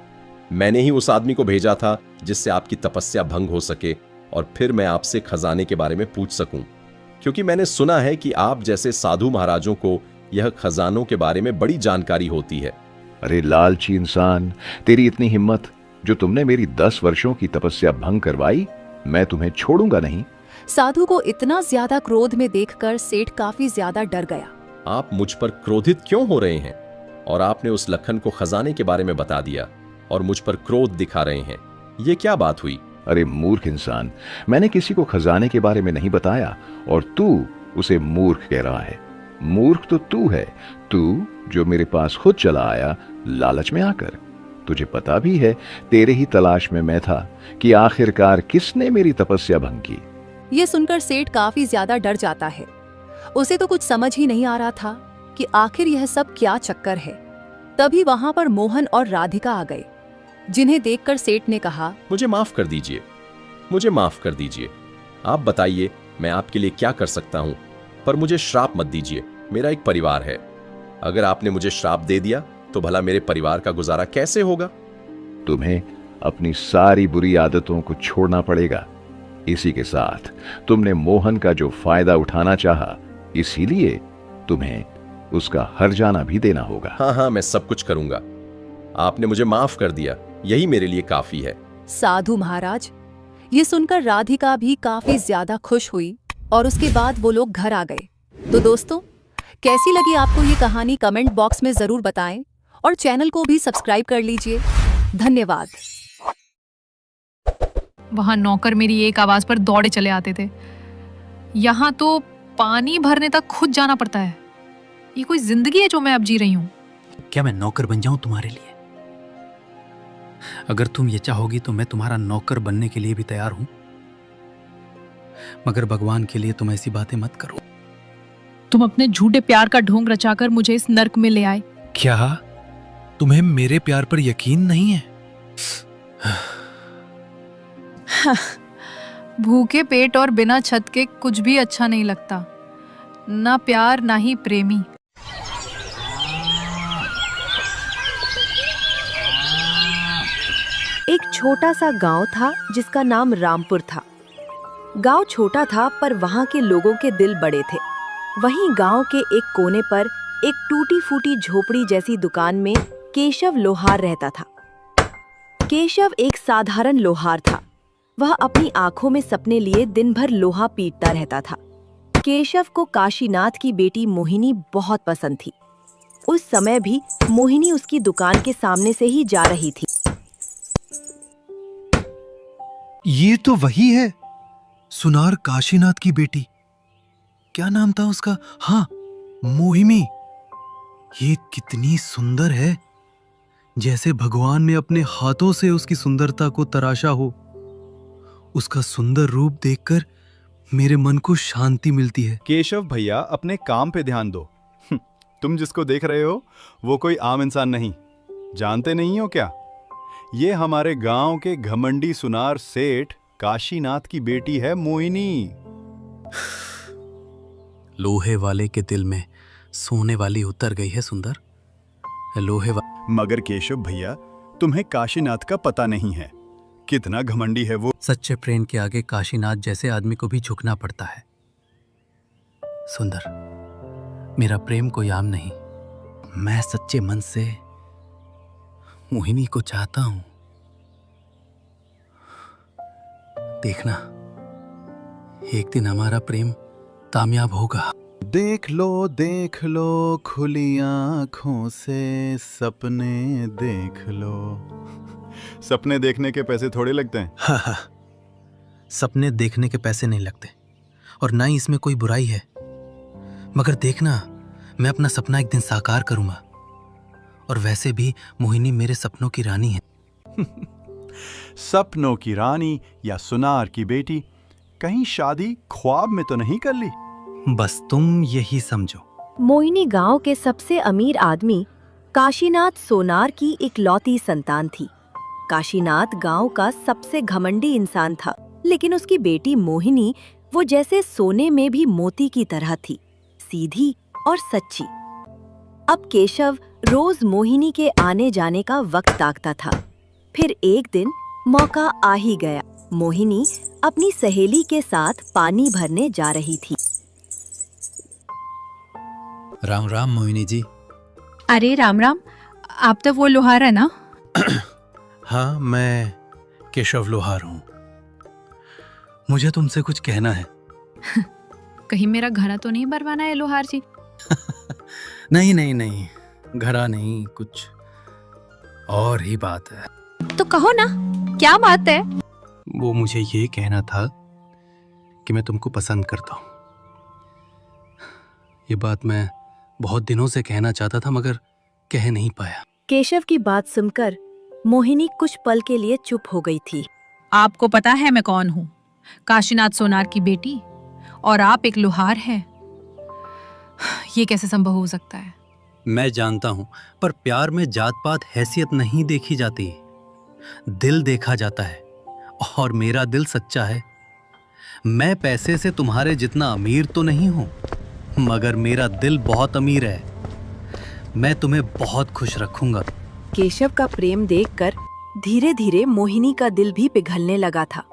मैंने ही उस आदमी को भेजा था जिससे आपकी तपस्या भंग हो सके और फिर मैं आपसे खजाने के बारे में पूछ सकूं, क्योंकि मैंने सुना है कि आप जैसे साधु महाराजों को यह खजानों के बारे में बड़ी जानकारी होती है। अरे लालची इंसान, तेरी इतनी हिम्मत, जो तुमने मेरी 10 वर्षों की तपस्या भंग करवाई, मैं तुम्हें छोड़ूंगा नहीं। साधु को इतना ज्यादा क्रोध में देखकर सेठ काफी ज्यादा डर गया। आप मुझ पर क्रोधित क्यों हो रहे हैं? और आपने उस लखन को खजाने के बारे में बता दिया और मुझ पर क्रोध दिखा रहे हैं, ये क्या बात हुई? अरे मूर्ख इंसान, मैंने किसी को खजाने के बारे में नहीं बताया और तू उसे मूर्ख कह रहा है। मूर्ख तो तू है, तू जो मेरे पास खुद चला आया लालच में आकर। तुझे पता भी है तेरे ही तलाश में मैं था कि आखिरकार किसने मेरी तपस्या भंग की। ये सुनकर सेठ काफी ज्यादा डर जाता है। उसे तो कुछ समझ ही नहीं आ रहा था कि आखिर यह सब क्या चक्कर है। तभी वहां पर मोहन और राधिका आ गए, जिन्हें देखकर सेठ ने कहा, मुझे माफ कर दीजिए, मुझे माफ कर दीजिए। आप बताइए मैं आपके लिए क्या कर सकता हूं, पर मुझे श्राप मत दीजिए। मेरा एक परिवार है, अगर आपने मुझे श्राप दे दिया तो भला मेरे परिवार का गुजारा कैसे होगा? तुम्हें अपनी सारी बुरी आदतों को छोड़ना पड़ेगा। इसी के साथ तुमने मोहन का जो फायदा उठाना चाहा, इसीलिए तुम्हें उसका हर्जाना भी देना होगा। हाँ, मैं सब कुछ करूंगा। आपने मुझे माफ कर दिया, यही मेरे लिए काफी है। साधु महाराज। ये सुनकर राधिका भी काफी ज्यादा खुश हुई और उसके बाद वो लोग घर आ गए। तो दोस्तों, कैसी लगी आपको ये कहानी कमेंट बॉक्स में जरूर बताएं और चैनल को भी सब्सक्राइब कर लीजिए। धन्यवाद। वहां नौकर मेरी एक आवाज पर दौड़े चले आते थे। यहाँ तो पानी भरने तक खुद जाना पड़ता है। ये कोई जिंदगी है जो मैं अब जी रही हूँ? क्या मैं नौकर बन जाऊं तुम्हारे लिए? अगर तुम ये चाहोगी तो मैं तुम्हारा नौकर बनने के लिए भी तैयार हूं, मगर भगवान के लिए तुम ऐसी बातें मत करो। तुम अपने झूठे प्यार का ढोंग रचाकर मुझे इस नर्क में ले आए। क्या तुम्हें मेरे प्यार पर यकीन नहीं है? भूखे पेट और बिना छत के कुछ भी अच्छा नहीं लगता, ना प्यार ना ही प्रेमी। एक छोटा सा गांव था जिसका नाम रामपुर था। गांव छोटा था पर वहां के लोगों के दिल बड़े थे। वहीं गांव के एक कोने पर एक टूटी फूटी झोपड़ी जैसी दुकान में केशव लोहार रहता था। केशव एक साधारण लोहार था। वह अपनी आंखों में सपने लिए दिन भर लोहा पीटता रहता था। केशव को काशीनाथ की बेटी मोहिनी बहुत पसंद थी। उस समय भी मोहिनी उसकी दुकान के सामने से ही जा रही थी। ये तो वही है, सुनार काशीनाथ की बेटी। क्या नाम था उसका? हाँ, मोहिनी। ये कितनी सुंदर है, जैसे भगवान ने अपने हाथों से उसकी सुंदरता को तराशा हो। उसका सुंदर रूप देखकर मेरे मन को शांति मिलती है। केशव भैया, अपने काम पे ध्यान दो। तुम जिसको देख रहे हो वो कोई आम इंसान नहीं। जानते नहीं हो क्या? ये हमारे गांव के घमंडी सुनार सेठ काशीनाथ की बेटी है मोहिनी। लोहे वाले के दिल में सोने वाली उतर गई है सुंदर। मगर केशव भैया, तुम्हें काशीनाथ का पता नहीं है, कितना घमंडी है वो। सच्चे प्रेम के आगे काशीनाथ जैसे आदमी को भी झुकना पड़ता है। सुंदर, मेरा प्रेम कोई आम नहीं, मैं सच्चे मन से मोहिनी को चाहता हूं। देखना, एक दिन हमारा प्रेम कामयाब होगा। देख लो खुली आंखों से सपने देख लो। सपने देखने के पैसे थोड़े लगते हैं। हाँ, सपने देखने के पैसे नहीं लगते और ना ही इसमें कोई बुराई है। मगर देखना, मैं अपना सपना एक दिन साकार करूंगा। और वैसे भी मोहिनी मेरे सपनों की रानी है। सपनों की रानी या सुनार की बेटी, कहीं शादी ख्वाब में तो नहीं कर ली? बस तुम यही समझो। मोहिनी गांव के सबसे अमीर आदमी काशीनाथ सोनार की इकलौती संतान थी। काशीनाथ गांव का सबसे घमंडी इंसान था, लेकिन उसकी बेटी मोहिनी वो जैसे सोने में भी मोती की तरह थी, सीधी और सच्ची। अब केशव रोज मोहिनी के आने जाने का वक्त ताकता था। फिर एक दिन मौका आ ही गया। मोहिनी अपनी सहेली के साथ पानी भरने जा रही थी। राम राम मोहिनी जी। अरे राम राम, आप तो वो लोहार है ना? हाँ, मैं केशव लोहार हूँ। मुझे तुमसे कुछ कहना है। कहीं मेरा घड़ा तो नहीं भरवाना है लोहार जी? नहीं, घड़ा नहीं, कुछ और ही बात है। तो कहो ना, क्या बात है? वो मुझे ये कहना था कि मैं तुमको पसंद करता हूँ। ये बात मैं बहुत दिनों से कहना चाहता था, मगर कह नहीं पाया। केशव की बात सुनकर मोहिनी कुछ पल के लिए चुप हो गई थी। आपको पता है मैं कौन हूँ? काशीनाथ सोनार की बेटी, और आप एक लोहार हैं। ये कैसे संभव हो सकता है? मैं जानता हूँ, पर प्यार में जात पात हैसियत नहीं देखी जाती, दिल देखा जाता है। और मेरा दिल सच्चा है। मैं पैसे से तुम्हारे जितना अमीर तो नहीं हूँ, मगर मेरा दिल बहुत अमीर है। मैं तुम्हें बहुत खुश रखूंगा। केशव का प्रेम देखकर धीरे धीरे मोहिनी का दिल भी पिघलने लगा था।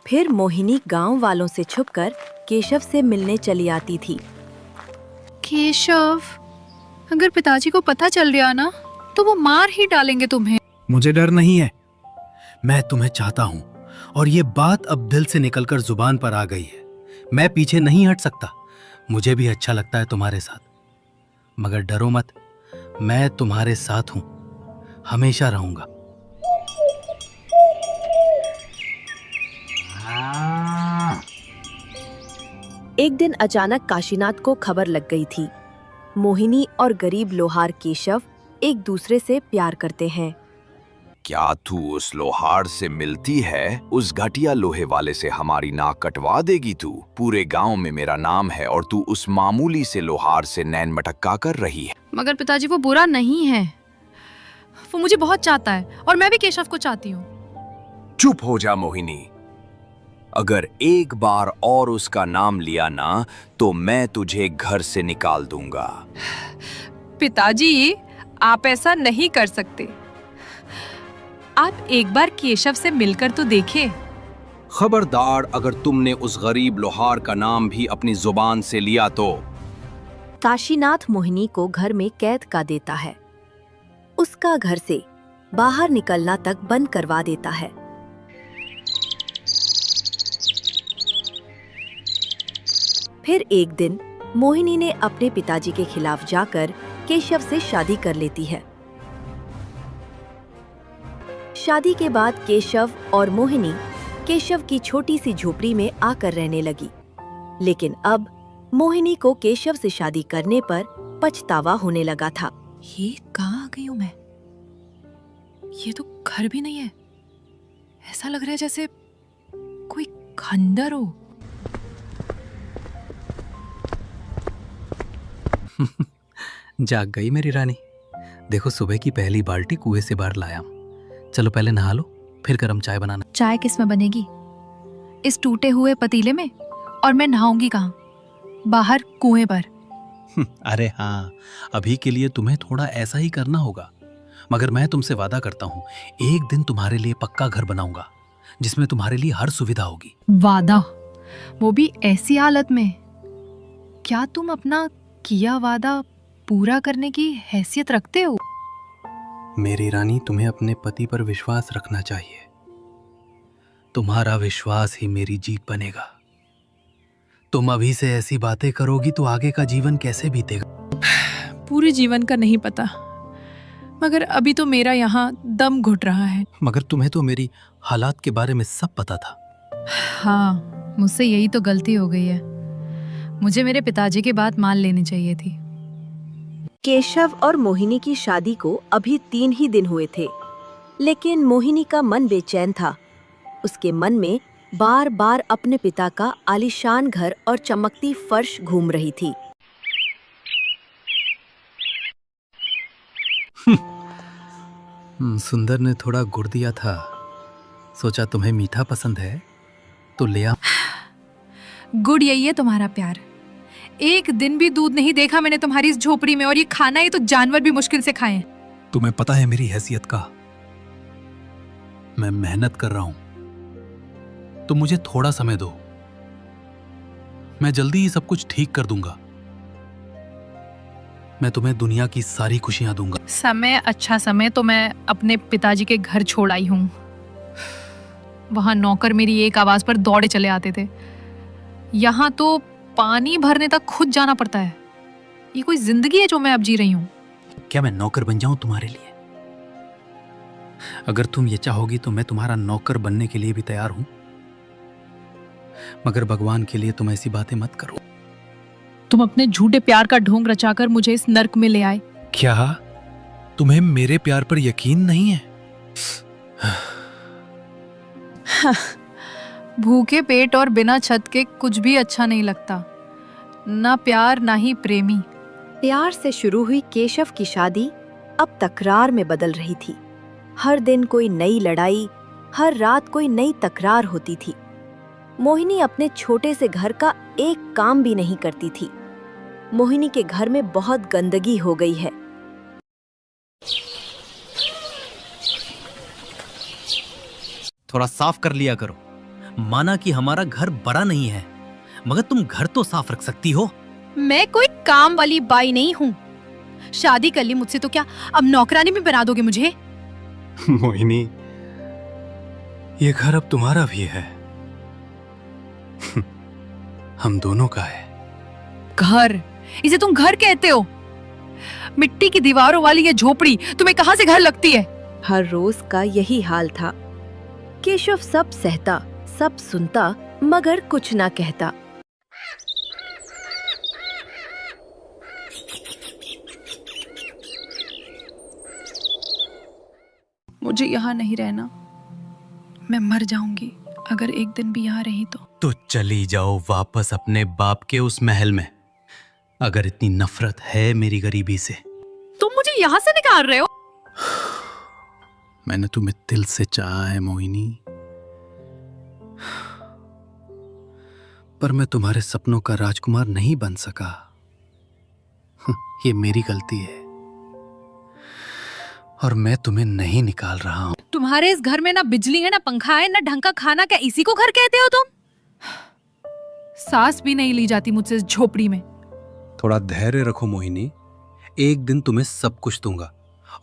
फिर मोहिनी गांव वालों से छुपकर केशव से मिलने चली आती थी। केशव, अगर पिताजी को पता चल गया ना तो वो मार ही डालेंगे तुम्हें। मुझे डर नहीं है, मैं तुम्हें चाहता हूँ और ये बात अब दिल से निकलकर जुबान पर आ गई है। मैं पीछे नहीं हट सकता। मुझे भी अच्छा लगता है तुम्हारे साथ, मगर डरो मत, मैं तुम्हारे साथ हूँ, हमेशा रहूंगा। एक दिन अचानक काशीनाथ को खबर लग गई थी, मोहिनी और गरीब लोहार केशव एक दूसरे से प्यार करते हैं। क्या तू उस लोहार से मिलती है? उस घटिया लोहे वाले से हमारी नाक कटवा देगी तू? पूरे गांव में मेरा नाम है और तू उस मामूली से लोहार से नैन मटक्का कर रही है। मगर पिताजी वो बुरा नहीं है, वो मुझे बहुत चाहता है और मैं भी केशव को चाहती हूँ। चुप हो जा मोहिनी, अगर एक बार और उसका नाम लिया ना तो मैं तुझे घर से निकाल दूंगा। पिताजी, आप ऐसा नहीं कर सकते। आप एक बार केशव से मिलकर तो देखें। खबरदार, अगर तुमने उस गरीब लोहार का नाम भी अपनी जुबान से लिया तो। काशीनाथ मोहिनी को घर में कैद कर देता है। उसका घर से बाहर निकलना तक बंद करवा देता है। फिर एक दिन मोहिनी ने अपने पिताजी के खिलाफ जाकर केशव से शादी कर लेती है। शादी के बाद केशव और मोहिनी केशव की छोटी सी झोपड़ी में आकर रहने लगी। लेकिन अब मोहिनी को केशव से शादी करने पर पछतावा होने लगा था। ये कहाँ आ गई हूँ मैं? ये तो घर भी नहीं है। ऐसा लग रहा है जैसे कोई खंडर हो। जाग गई मेरी रानी। देखो, सुबह की पहली बाल्टी कुएं से बाहर लाया। चलो पहले नहा लो, फिर गरम चाय बनाना। चाय किस में बनेगी? इस टूटे हुए पतीले में? और मैं नहाऊंगी कहाँ? बाहर कुएं पर। अरे हाँ, अभी के लिए तुम्हें थोड़ा ऐसा ही करना होगा, मगर मैं तुमसे वादा करता हूँ, एक दिन तुम्हारे लिए पक्का घर बनाऊंगा, जिसमें तुम्हारे लिए हर सुविधा होगी। वादा, वो भी ऐसी हालत में? क्या तुम अपना किया वादा पूरा करने की हैसियत रखते हो? मेरी रानी, तुम्हें अपने पति पर विश्वास रखना चाहिए। तुम्हारा विश्वास ही मेरी जीत बनेगा। तुम अभी से ऐसी बातें करोगी तो आगे का जीवन कैसे बीतेगा? पूरे जीवन का नहीं पता, मगर अभी तो मेरा यहाँ दम घुट रहा है। मगर तुम्हें तो मेरी हालात के बारे में सब पता था। हाँ, मुझसे यही तो गलती हो गई है। मुझे मेरे पिताजी की बात मान लेनी चाहिए थी। केशव और मोहिनी की शादी को अभी 3 ही दिन हुए थे, लेकिन मोहिनी का मन बेचैन था। उसके मन में बार बार अपने पिता का आलीशान घर और चमकती फर्श घूम रही थी। सुंदर ने थोड़ा गुड़ दिया था, सोचा तुम्हें मीठा पसंद है तो ले आ। गुड यही है तुम्हारा प्यार। एक दिन भी दूध नहीं देखा मैंने तुम्हारी इस झोपड़ी में, और ये खाना ये तो जानवर भी मुश्किल से खाएं। तुम्हें पता है मेरी हैसियत का। मैं मेहनत कर रहा हूं, तो मुझे थोड़ा समय दो। मैं जल्दी ही सब कुछ ठीक कर दूंगा। मैं तुम्हें दुनिया की सारी खुशियां दूंगा। समय, अच्छा समय तो मैं अपने पिताजी के घर छोड़ आई हूँ। वहां नौकर मेरी एक आवाज पर दौड़े चले आते थे। यहाँ तो पानी भरने तक खुद जाना पड़ता है। ये कोई जिंदगी है जो मैं अब जी रही हूँ? क्या मैं नौकर बन जाऊं तुम्हारे लिए? अगर तुम ये चाहोगी तो मैं तुम्हारा नौकर बनने के लिए भी तैयार हूं, मगर भगवान के लिए तुम ऐसी बातें मत करो। तुम अपने झूठे प्यार का ढोंग रचाकर मुझे इस नर्क में ले आए। क्या तुम्हें मेरे प्यार पर यकीन नहीं है? भूखे पेट और बिना छत के कुछ भी अच्छा नहीं लगता, ना प्यार ना ही प्रेमी। प्यार से शुरू हुई केशव की शादी अब तकरार में बदल रही थी। हर दिन कोई नई लड़ाई, हर रात कोई नई तकरार होती थी। मोहिनी अपने छोटे से घर का एक काम भी नहीं करती थी। मोहिनी के घर में बहुत गंदगी हो गई है। थोड़ा साफ कर लिया करो। माना कि हमारा घर बड़ा नहीं है, मगर तुम घर तो साफ रख सकती हो। मैं कोई काम वाली बाई नहीं हूँ। शादी कर ली मुझसे तो क्या अब नौकरानी भी बना दोगे मुझे? मोहिनी, ये घर अब तुम्हारा भी है। हम दोनों का है। घर? इसे तुम घर कहते हो? मिट्टी की दीवारों वाली ये झोपड़ी तुम्हें कहाँ से घर लगती है? हर रोज का यही हाल था। केशव सब सहता, सब सुनता, मगर कुछ ना कहता। मुझे यहाँ नहीं रहना। मैं मर जाऊंगी अगर एक दिन भी यहाँ रही तो चली जाओ वापस अपने बाप के उस महल में। अगर इतनी नफरत है मेरी गरीबी से। तुम मुझे यहाँ से निकाल रहे हो? मैंने तुम्हें दिल से चाहा है मोहिनी, पर मैं तुम्हारे सपनों का राजकुमार नहीं बन सका। ये मेरी गलती है और मैं तुम्हें नहीं निकाल रहा हूं। तुम्हारे इस घर में ना बिजली है, ना पंखा है, ना ढंग का खाना। क्या इसी को घर कहते हो तुम? सांस भी नहीं ली जाती मुझसे इस झोपड़ी में। थोड़ा धैर्य रखो मोहिनी, एक दिन तुम्हें सब कुछ दूंगा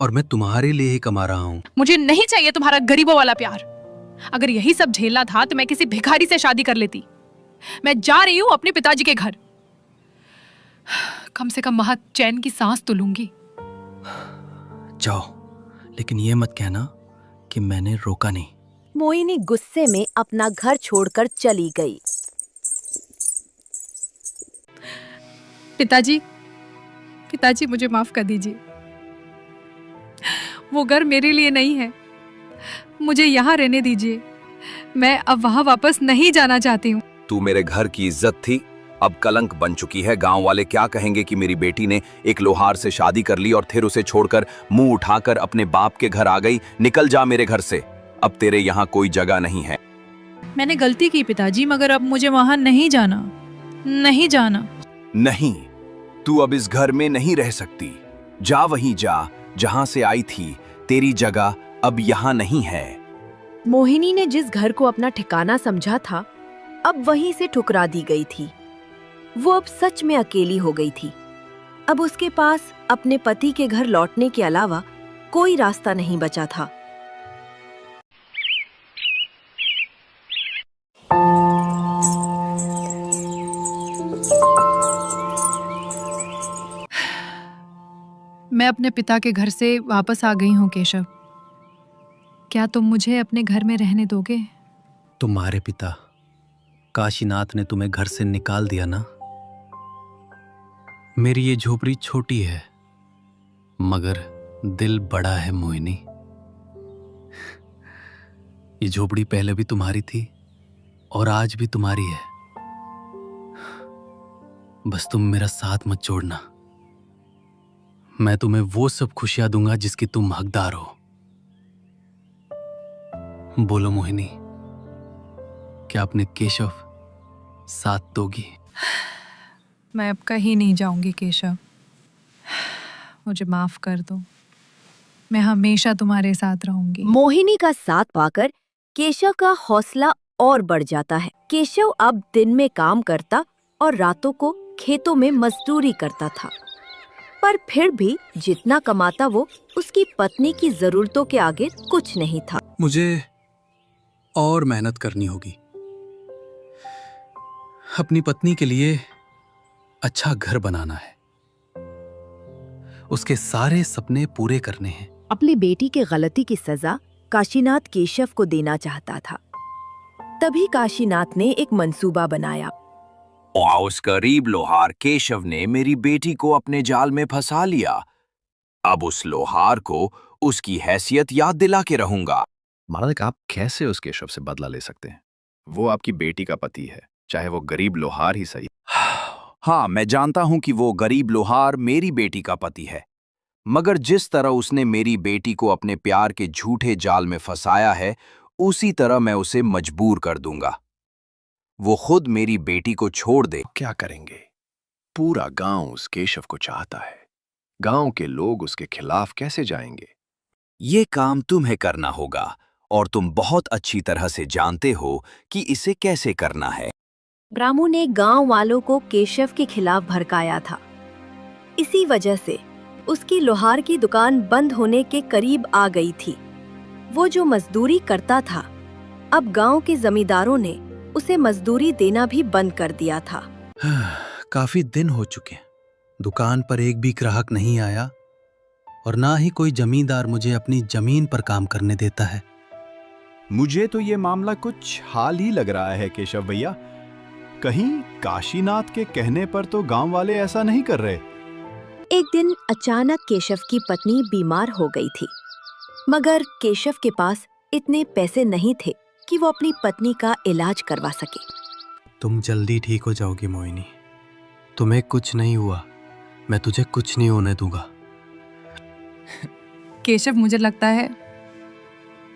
और मैं तुम्हारे लिए ही कमा रहा हूं। मुझे नहीं चाहिए तुम्हारा गरीबों वाला प्यार। अगर यही सब झेलना था तो मैं किसी भिखारी से शादी कर लेती। मैं जा रही हूँ अपने पिताजी के घर। कम से कम वहां चैन की सांस तो लूंगी। जाओ, लेकिन ये मत कहना कि मैंने रोका नहीं। मोहिनी गुस्से में अपना घर छोड़कर चली गई। पिताजी, पिताजी मुझे माफ कर दीजिए। वो घर मेरे लिए नहीं है। मुझे यहाँ रहने दीजिए। मैं अब वहाँ वापस नहीं जाना चाहती हूँ। तू मेरे घर की इज्जत थी, अब कलंक बन चुकी है। गांव वाले क्या कहेंगे कि मेरी बेटी ने एक लोहार से शादी कर ली और फिर उसे छोड़कर मुंह उठाकर अपने बाप के घर आ गई। निकल जा मेरे घर से, अब तेरे यहाँ कोई जगह नहीं है। मैंने गलती की पिताजी, मगर अब मुझे वहाँ नहीं जाना। नहीं जाना। नहीं, तू अब इस घर में नहीं रह सकती। जा वहीं जा जहां से आई थी। तेरी जगह अब यहाँ नहीं है। मोहिनी ने जिस घर को अपना ठिकाना समझा था, अब वहीं से ठुकरा दी गई थी। वो अब सच में अकेली हो गई थी। अब उसके पास अपने पति के घर लौटने के अलावा कोई रास्ता नहीं बचा था। मैं अपने पिता के घर से वापस आ गई हूँ केशव। क्या तुम मुझे अपने घर में रहने दोगे? तुम्हारे पिता काशीनाथ ने तुम्हें घर से निकाल दिया ना। मेरी ये झोपड़ी छोटी है मगर दिल बड़ा है मोहिनी। ये झोपड़ी पहले भी तुम्हारी थी और आज भी तुम्हारी है। बस तुम मेरा साथ मत छोड़ना। मैं तुम्हें वो सब खुशियां दूंगा जिसकी तुम हकदार हो। बोलो मोहिनी, क्या अपने केशव साथ दोगी? मैं अब कहीं नहीं जाऊंगी केशव, मुझे माफ कर दो। मैं हमेशा तुम्हारे साथ रहूंगी। मोहिनी का साथ पाकर केशव का हौसला और बढ़ जाता है। केशव अब दिन में काम करता और रातों को खेतों में मजदूरी करता था, पर फिर भी जितना कमाता वो उसकी पत्नी की जरूरतों के आगे कुछ नहीं था। मुझे और मेहनत करनी होगी। अपनी पत्नी के लिए अच्छा घर बनाना है, उसके सारे सपने पूरे करने हैं। अपनी बेटी की गलती की सजा काशीनाथ केशव को देना चाहता था। तभी काशीनाथ ने एक मंसूबा बनाया। और उस गरीब लोहार केशव ने मेरी बेटी को अपने जाल में फंसा लिया। अब उस लोहार को उसकी हैसियत याद दिला के रहूंगा। मालिक, आप कैसे उस केशव से बदला ले सकते हैं? वो आपकी बेटी का पति है, चाहे वो गरीब लोहार ही सही। हाँ, मैं जानता हूं कि वो गरीब लोहार मेरी बेटी का पति है, मगर जिस तरह उसने मेरी बेटी को अपने प्यार के झूठे जाल में फंसाया है, उसी तरह मैं उसे मजबूर कर दूंगा। वो खुद मेरी बेटी को छोड़ दे। क्या करेंगे? पूरा गांव उस केशव को चाहता है। गांव के लोग उसके खिलाफ कैसे जाएंगे? ये काम तुम्हें करना होगा और तुम बहुत अच्छी तरह से जानते हो कि इसे कैसे करना है। रामू ने गांव वालों को केशव के खिलाफ भड़काया था। इसी वजह से उसकी लोहार की दुकान बंद होने के करीब आ गई थी। वो जो मजदूरी करता था, अब गांव के जमींदारों ने उसे मजदूरी देना भी बंद कर दिया था। काफी दिन हो चुके, दुकान पर एक भी ग्राहक नहीं आया और ना ही कोई जमींदार मुझे अपनी जमीन पर काम करने देता है। मुझे तो ये मामला कुछ हाल ही लग रहा है केशव भैया। कहीं काशीनाथ के कहने पर तो गांव वाले ऐसा नहीं कर रहे। एक दिन अचानक केशव की पत्नी बीमार हो गई थी, मगर केशव के पास इतने पैसे नहीं थे कि वो अपनी पत्नी का इलाज करवा सके। तुम जल्दी ठीक हो जाओगी मोहिनी, तुम्हें कुछ नहीं हुआ, मैं तुझे कुछ नहीं होने दूंगा। केशव, मुझे लगता है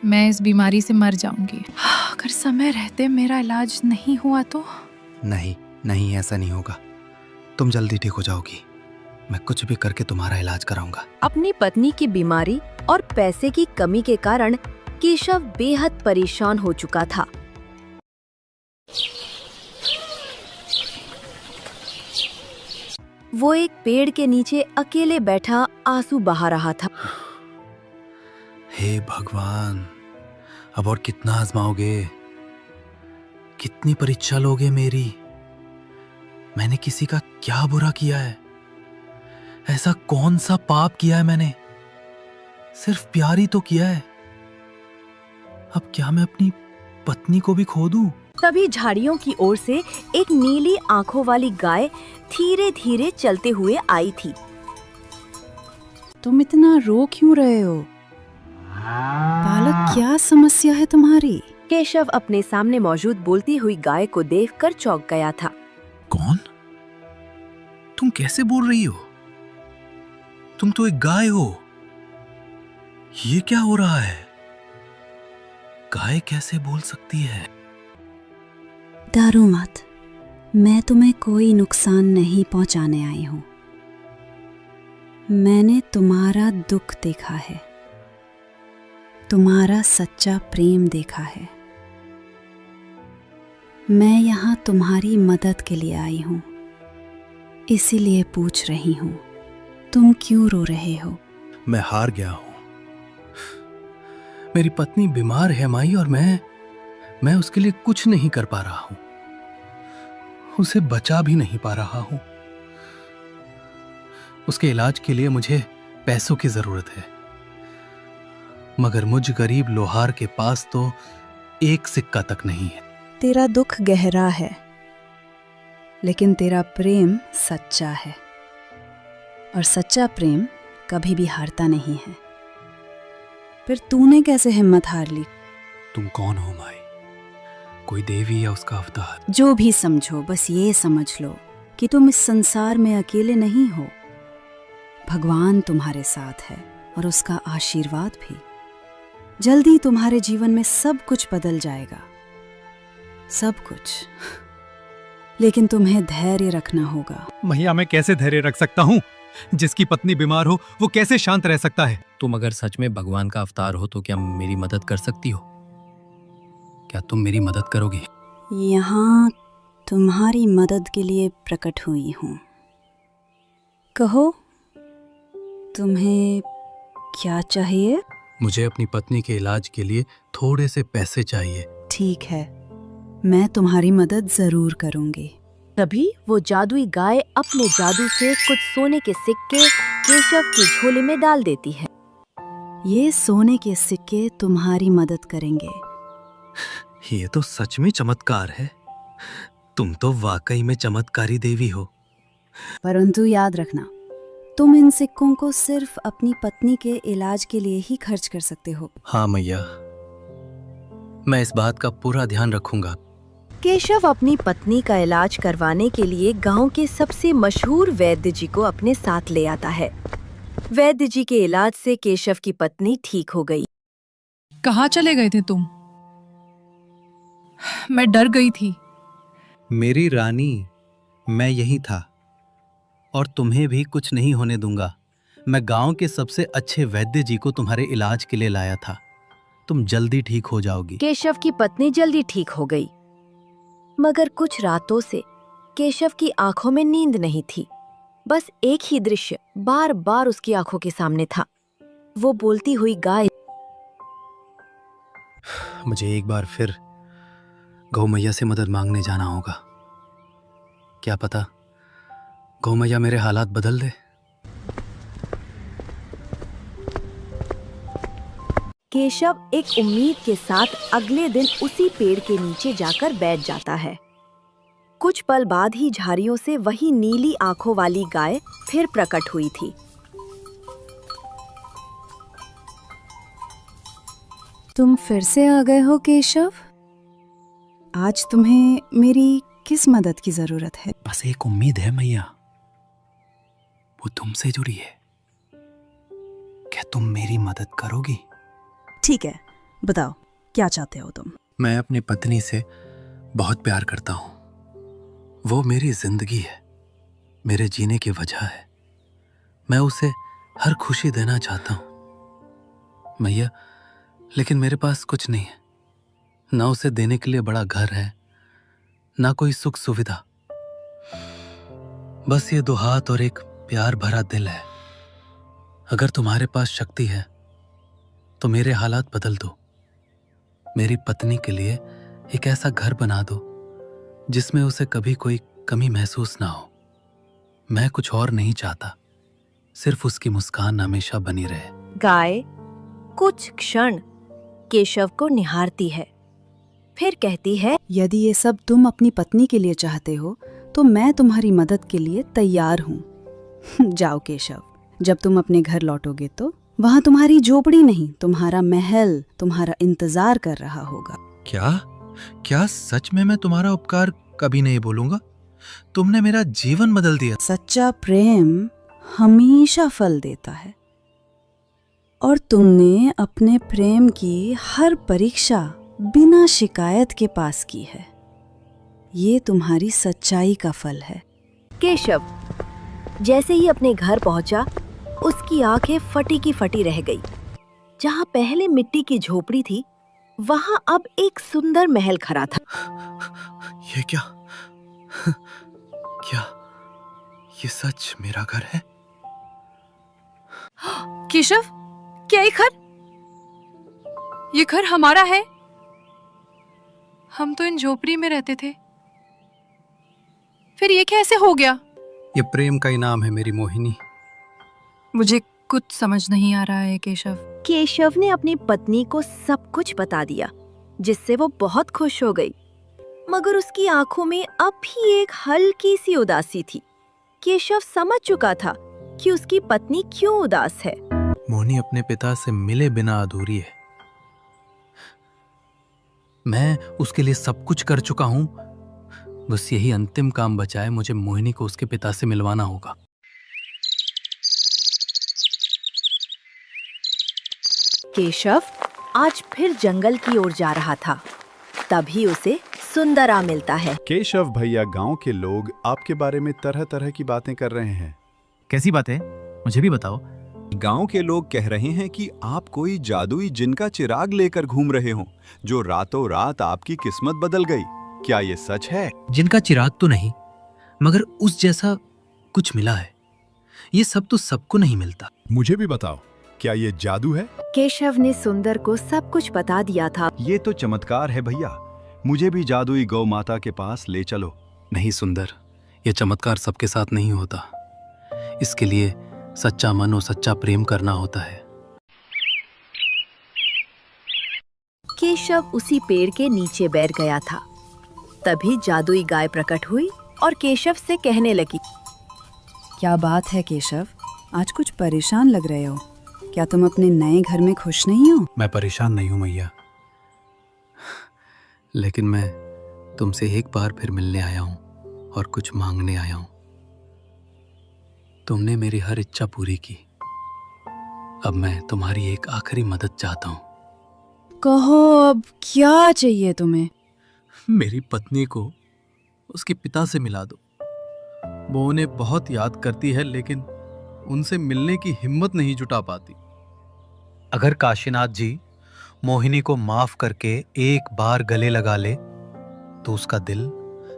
मैं इस बीमारी से मर जाऊंगी। अगर समय रहते मेरा इलाज नहीं हुआ तो। नहीं नहीं, ऐसा नहीं होगा। तुम जल्दी ठीक हो जाओगी, मैं कुछ भी करके तुम्हारा इलाज कराऊंगा। अपनी पत्नी की बीमारी और पैसे की कमी के कारण केशव बेहद परेशान हो चुका था। वो एक पेड़ के नीचे अकेले बैठा आंसू बहा रहा था। हे भगवान, अब और कितना आजमाओगे? कितनी परीक्षा लोगे मेरी? मैंने किसी का क्या बुरा किया है? ऐसा कौन सा पाप किया है मैंने? सिर्फ प्यार ही तो किया है। अब क्या मैं अपनी पत्नी को भी खो दूं? तभी झाड़ियों की ओर से एक नीली आंखों वाली गाय धीरे धीरे चलते हुए आई थी। तुम इतना रो क्यों रहे हो? बालक, क्या समस्या है तुम्हारी? केशव अपने सामने मौजूद बोलती हुई गाय को देखकर चौंक गया था। कौन? तुम कैसे बोल रही हो? तुम तो एक गाय हो। ये क्या हो रहा है? गाय कैसे बोल सकती है? डरो मत, मैं तुम्हें कोई नुकसान नहीं पहुंचाने आई हूं। मैंने तुम्हारा दुख देखा है। तुम्हारा सच्चा प्रेम देखा है। मैं यहाँ तुम्हारी मदद के लिए आई हूँ, इसीलिए पूछ रही हूँ, तुम क्यों रो रहे हो? मैं हार गया हूँ। मेरी पत्नी बीमार है माई, और मैं उसके लिए कुछ नहीं कर पा रहा हूँ, उसे बचा भी नहीं पा रहा हूँ। उसके इलाज के लिए मुझे पैसों की जरूरत है, मगर मुझ गरीब लोहार के पास तो एक सिक्का तक नहीं है। तेरा दुख गहरा है, लेकिन तेरा प्रेम सच्चा है, और सच्चा प्रेम कभी भी हारता नहीं है। फिर तूने कैसे हिम्मत हार ली? तुम कौन हो माई? कोई देवी या उसका अवतार? जो भी समझो, बस ये समझ लो कि तुम इस संसार में अकेले नहीं हो। भगवान तुम्हारे साथ है, और उसका आशीर्वाद भी। जल्दी तुम्हारे जीवन में सब कुछ बदल जाएगा, सब कुछ। लेकिन तुम्हें धैर्य रखना होगा। मैया, मैं कैसे धैर्य रख सकता हूँ? जिसकी पत्नी बीमार हो वो कैसे शांत रह सकता है? तुम अगर सच में भगवान का अवतार हो तो क्या मेरी मदद कर सकती हो? क्या तुम मेरी मदद करोगे? यहाँ तुम्हारी मदद के लिए प्रकट हुई हूँ। कहो, तुम्हें क्या चाहिए? मुझे अपनी पत्नी के इलाज के लिए थोड़े से पैसे चाहिए। ठीक है, मैं तुम्हारी मदद जरूर करूंगी। तभी वो जादुई गाय अपने जादू से कुछ सोने के सिक्के केशव की झोले में डाल देती है। ये सोने के सिक्के तुम्हारी मदद करेंगे। ये तो सच में चमत्कार है। तुम तो वाकई में चमत्कारी देवी हो। परंतु याद रखना, तुम इन सिक्कों को सिर्फ अपनी पत्नी के इलाज के लिए ही खर्च कर सकते हो। हाँ मैया, मैं इस बात का पूरा ध्यान रखूंगा। केशव अपनी पत्नी का इलाज करवाने के लिए गांव के सबसे मशहूर वैद्य जी को अपने साथ ले आता है। वैद्य जी के इलाज से केशव की पत्नी ठीक हो गई। कहाँ चले गए थे तुम? मैं डर गई थी। मेरी रानी, मैं यही था, और तुम्हें भी कुछ नहीं होने दूंगा। मैं गांव के सबसे अच्छे वैद्य जी को तुम्हारे इलाज के लिए लाया था। तुम जल्दी ठीक हो जाओगी। केशव की पत्नी जल्दी ठीक हो गई, मगर कुछ रातों से केशव की आंखों में नींद नहीं थी। बस एक ही दृश्य बार बार उसकी आंखों के सामने था। वो बोलती हुई गाय। मुझे एक बार फिर गौ मैया से मदद मांगने जाना होगा। क्या पता गौ मैया मेरे हालात बदल दे। केशव एक उम्मीद के साथ अगले दिन उसी पेड़ के नीचे जाकर बैठ जाता है। कुछ पल बाद ही झाड़ियों से वही नीली आंखों वाली गाय फिर प्रकट हुई थी। तुम फिर से आ गए हो केशव? आज तुम्हें मेरी किस मदद की जरूरत है? बस एक उम्मीद है मैया, वो तुमसे जुड़ी है। क्या तुम मेरी मदद करोगी? ठीक है, बताओ क्या चाहते हो तुम? मैं अपनी पत्नी से बहुत प्यार करता हूँ। वो मेरी जिंदगी है, मेरे जीने की वजह है। मैं उसे हर खुशी देना चाहता हूँ मैया, लेकिन मेरे पास कुछ नहीं है। ना उसे देने के लिए बड़ा घर है, ना कोई सुख सुविधा। बस ये 2 हाथ और एक प्यार भरा दिल है। अगर तुम्हारे पास शक्ति है तो मेरे हालात बदल दो। मेरी पत्नी के लिए एक ऐसा घर बना दो जिसमें उसे कभी कोई कमी महसूस ना हो। मैं कुछ और नहीं चाहता, सिर्फ उसकी मुस्कान हमेशा बनी रहे। गाय कुछ क्षण केशव को निहारती है, फिर कहती है, यदि ये सब तुम अपनी पत्नी के लिए चाहते हो तो मैं तुम्हारी मदद के लिए तैयार हूँ। जाओ केशव, जब तुम अपने घर लौटोगे तो वहाँ तुम्हारी झोपड़ी नहीं, तुम्हारा महल तुम्हारा इंतजार कर रहा होगा। क्या सच में मैं तुम्हारा उपकार कभी नहीं भूलूंगा? तुमने मेरा जीवन बदल दिया। सच्चा प्रेम हमेशा फल देता है, और तुमने अपने प्रेम की हर परीक्षा बिना शिकायत के पास की है। ये तुम्हारी सच्चाई का फल है। केशव जैसे ही अपने घर पहुंचा, उसकी आंखें फटी की फटी रह गई। जहाँ पहले मिट्टी की झोपड़ी थी, वहाँ अब एक सुंदर महल खड़ा था। ये क्या? क्या ये सच मेरा घर है? केशव, क्या ये घर हमारा है? हम तो इन झोपड़ी में रहते थे, फिर ये कैसे हो गया? ये प्रेम का इनाम है मेरी मोहिनी। मुझे कुछ समझ नहीं आ रहा है केशव। केशव ने अपनी पत्नी को सब कुछ बता दिया, जिससे वो बहुत खुश हो गई। मगर उसकी आंखों में अब भी एक हल्की सी उदासी थी। केशव समझ चुका था कि उसकी पत्नी क्यों उदास है। मोहिनी अपने पिता से मिले बिना अधूरी है। मैं उसके लिए सब कुछ कर चुका हूं, बस यही अंतिम काम बचा है। मुझे मोहिनी को उसके पिता से मिलवाना होगा। केशव आज फिर जंगल की ओर जा रहा था, तभी उसे सुंदरा मिलता है। केशव भैया, गांव के लोग आपके बारे में तरह तरह की बातें कर रहे हैं। कैसी बात है? मुझे भी बताओ। गांव के लोग कह रहे हैं कि आप कोई जादुई जिन का चिराग लेकर घूम रहे हो, जो रातों रात आपकी किस्मत बदल गई। क्या ये सच है? जिनका चिराग तो नहीं, मगर उस जैसा कुछ मिला है। ये सब तो सबको नहीं मिलता। मुझे भी बताओ, क्या ये जादू है? केशव ने सुंदर को सब कुछ बता दिया था। ये तो चमत्कार है भैया, मुझे भी जादुई गौ माता के पास ले चलो। नहीं सुंदर, ये चमत्कार सबके साथ नहीं होता। इसके लिए सच्चा मन और सच्चा प्रेम करना होता है। केशव उसी पेड़ के नीचे बैठ गया था। तभी जादुई गाय प्रकट हुई और केशव से कहने लगी। क्या बात है केशव, आज कुछ परेशान लग रहे हो। क्या तुम अपने नए घर में खुश नहीं हो? मैं परेशान नहीं हूं मैया, लेकिन मैं तुमसे एक बार फिर मिलने आया हूं और कुछ मांगने आया हूं। तुमने मेरी हर इच्छा पूरी की, अब मैं तुम्हारी एक आखिरी मदद चाहता हूं। कहो, अब क्या चाहिए तुम्हें? मेरी पत्नी को उसके पिता से मिला दो। वो उन्हें बहुत याद करती है, लेकिन उनसे मिलने की हिम्मत नहीं जुटा पाती। अगर काशीनाथ जी मोहिनी को माफ करके एक बार गले लगा ले, तो उसका दिल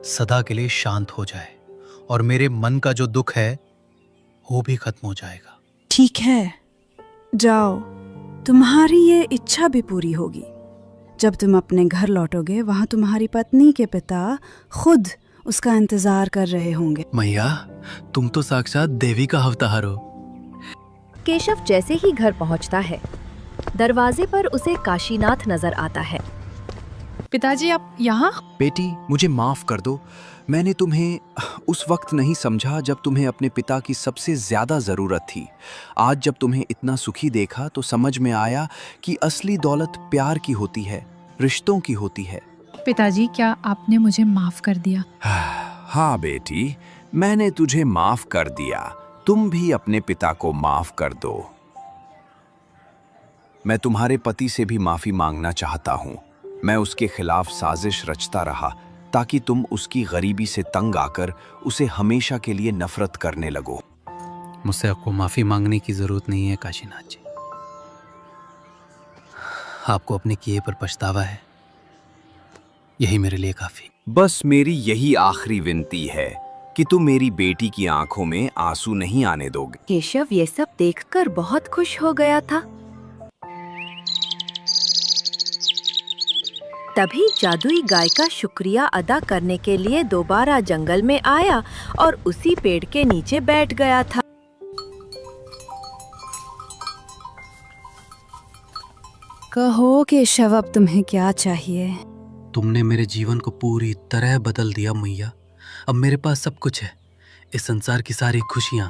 सदा के लिए शांत हो जाए और मेरे मन का जो दुख है वो भी खत्म हो जाएगा। ठीक है, जाओ, तुम्हारी ये इच्छा भी पूरी होगी। जब तुम अपने घर लौटोगे, वहां तुम्हारी पत्नी के पिता खुद उसका इंतजार कर रहे होंगे। मैया, तुम तो साक्षात देवी का अवतार हो। केशव जैसे ही घर पहुंचता है, दरवाजे पर उसे काशीनाथ नजर आता है। पिताजी, आप यहाँ? बेटी, मुझे माफ कर दो। मैंने तुम्हें उस वक्त नहीं समझा जब तुम्हें अपने पिता की सबसे ज्यादा जरूरत थी। आज जब तुम्हें इतना सुखी देखा तो समझ में आया कि असली दौलत प्यार की होती है, रिश्तों की होती है। पिताजी, क्या आपने मुझे माफ कर दिया? हाँ बेटी, मैंने तुझे माफ कर दिया। तुम भी अपने पिता को माफ कर दो। मैं तुम्हारे पति से भी माफी मांगना चाहता हूँ। मैं उसके खिलाफ साजिश रचता रहा ताकि तुम उसकी गरीबी से तंग आकर उसे हमेशा के लिए नफरत करने लगो। मुझसे आपको माफी मांगने की जरूरत नहीं है काशीनाथ जी। आपको अपने किए पर पछतावा है, यही मेरे लिए काफी। बस मेरी यही आखिरी विनती है कि तुम मेरी बेटी की आंखों में आंसू नहीं आने दोगे। केशव ये सब देखकर बहुत खुश हो गया था। तभी जादुई गाय का शुक्रिया अदा करने के लिए दोबारा जंगल में आया और उसी पेड़ के नीचे बैठ गया था। कहो केशव, अब तुम्हें क्या चाहिए? तुमने मेरे जीवन को पूरी तरह बदल दिया मैया। अब मेरे पास सब कुछ है, इस संसार की सारी खुशियां,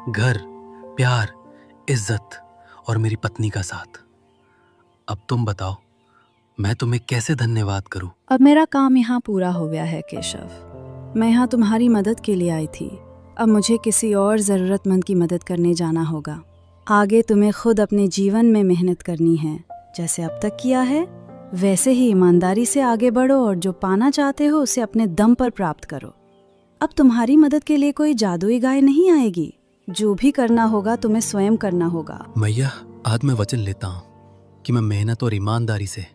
घर, प्यार, इज्जत और मेरी पत्नी का साथ। अब तुम बताओ, मैं तुम्हें कैसे धन्यवाद करूं? अब मेरा काम यहाँ पूरा हो गया है केशव। मैं यहाँ तुम्हारी मदद के लिए आई थी। अब मुझे किसी और ज़रूरतमंद की मदद करने जाना होगा। आगे तुम्हें खुद अपने जीवन में मेहनत करनी है। जैसे अब तक किया है, वैसे ही ईमानदारी से आगे बढ़ो और जो पाना चाहते हो उसे अपने दम पर प्राप्त करो। अब तुम्हारी मदद के लिए कोई जादुई गाय नहीं आएगी। जो भी करना होगा तुम्हें स्वयं करना होगा। मैया, आज मैं वचन लेता हूँ कि मैं मेहनत और ईमानदारी से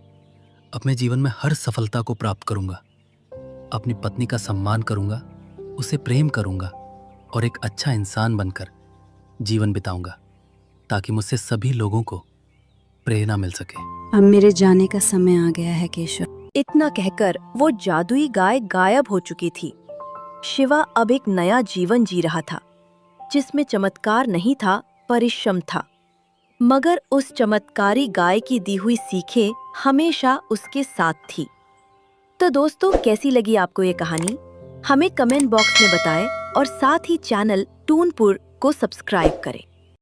अपने जीवन में हर सफलता को प्राप्त करूंगा, अपनी पत्नी का सम्मान करूंगा, उसे प्रेम करूंगा और एक अच्छा इंसान बनकर जीवन बिताऊंगा, ताकि मुझसे सभी लोगों को प्रेरणा मिल सके। अब मेरे जाने का समय आ गया है केशव। इतना कहकर वो जादुई गाय गायब हो चुकी थी। शिवा अब एक नया जीवन जी रहा था, जिसमें चमत्कार नहीं था, परिश्रम था। मगर उस चमत्कारी गाय की दी हुई सीखें हमेशा उसके साथ थी। तो दोस्तों, कैसी लगी आपको ये कहानी? हमें कमेंट बॉक्स में बताएं और साथ ही चैनल टूनपुर को सब्सक्राइब करें।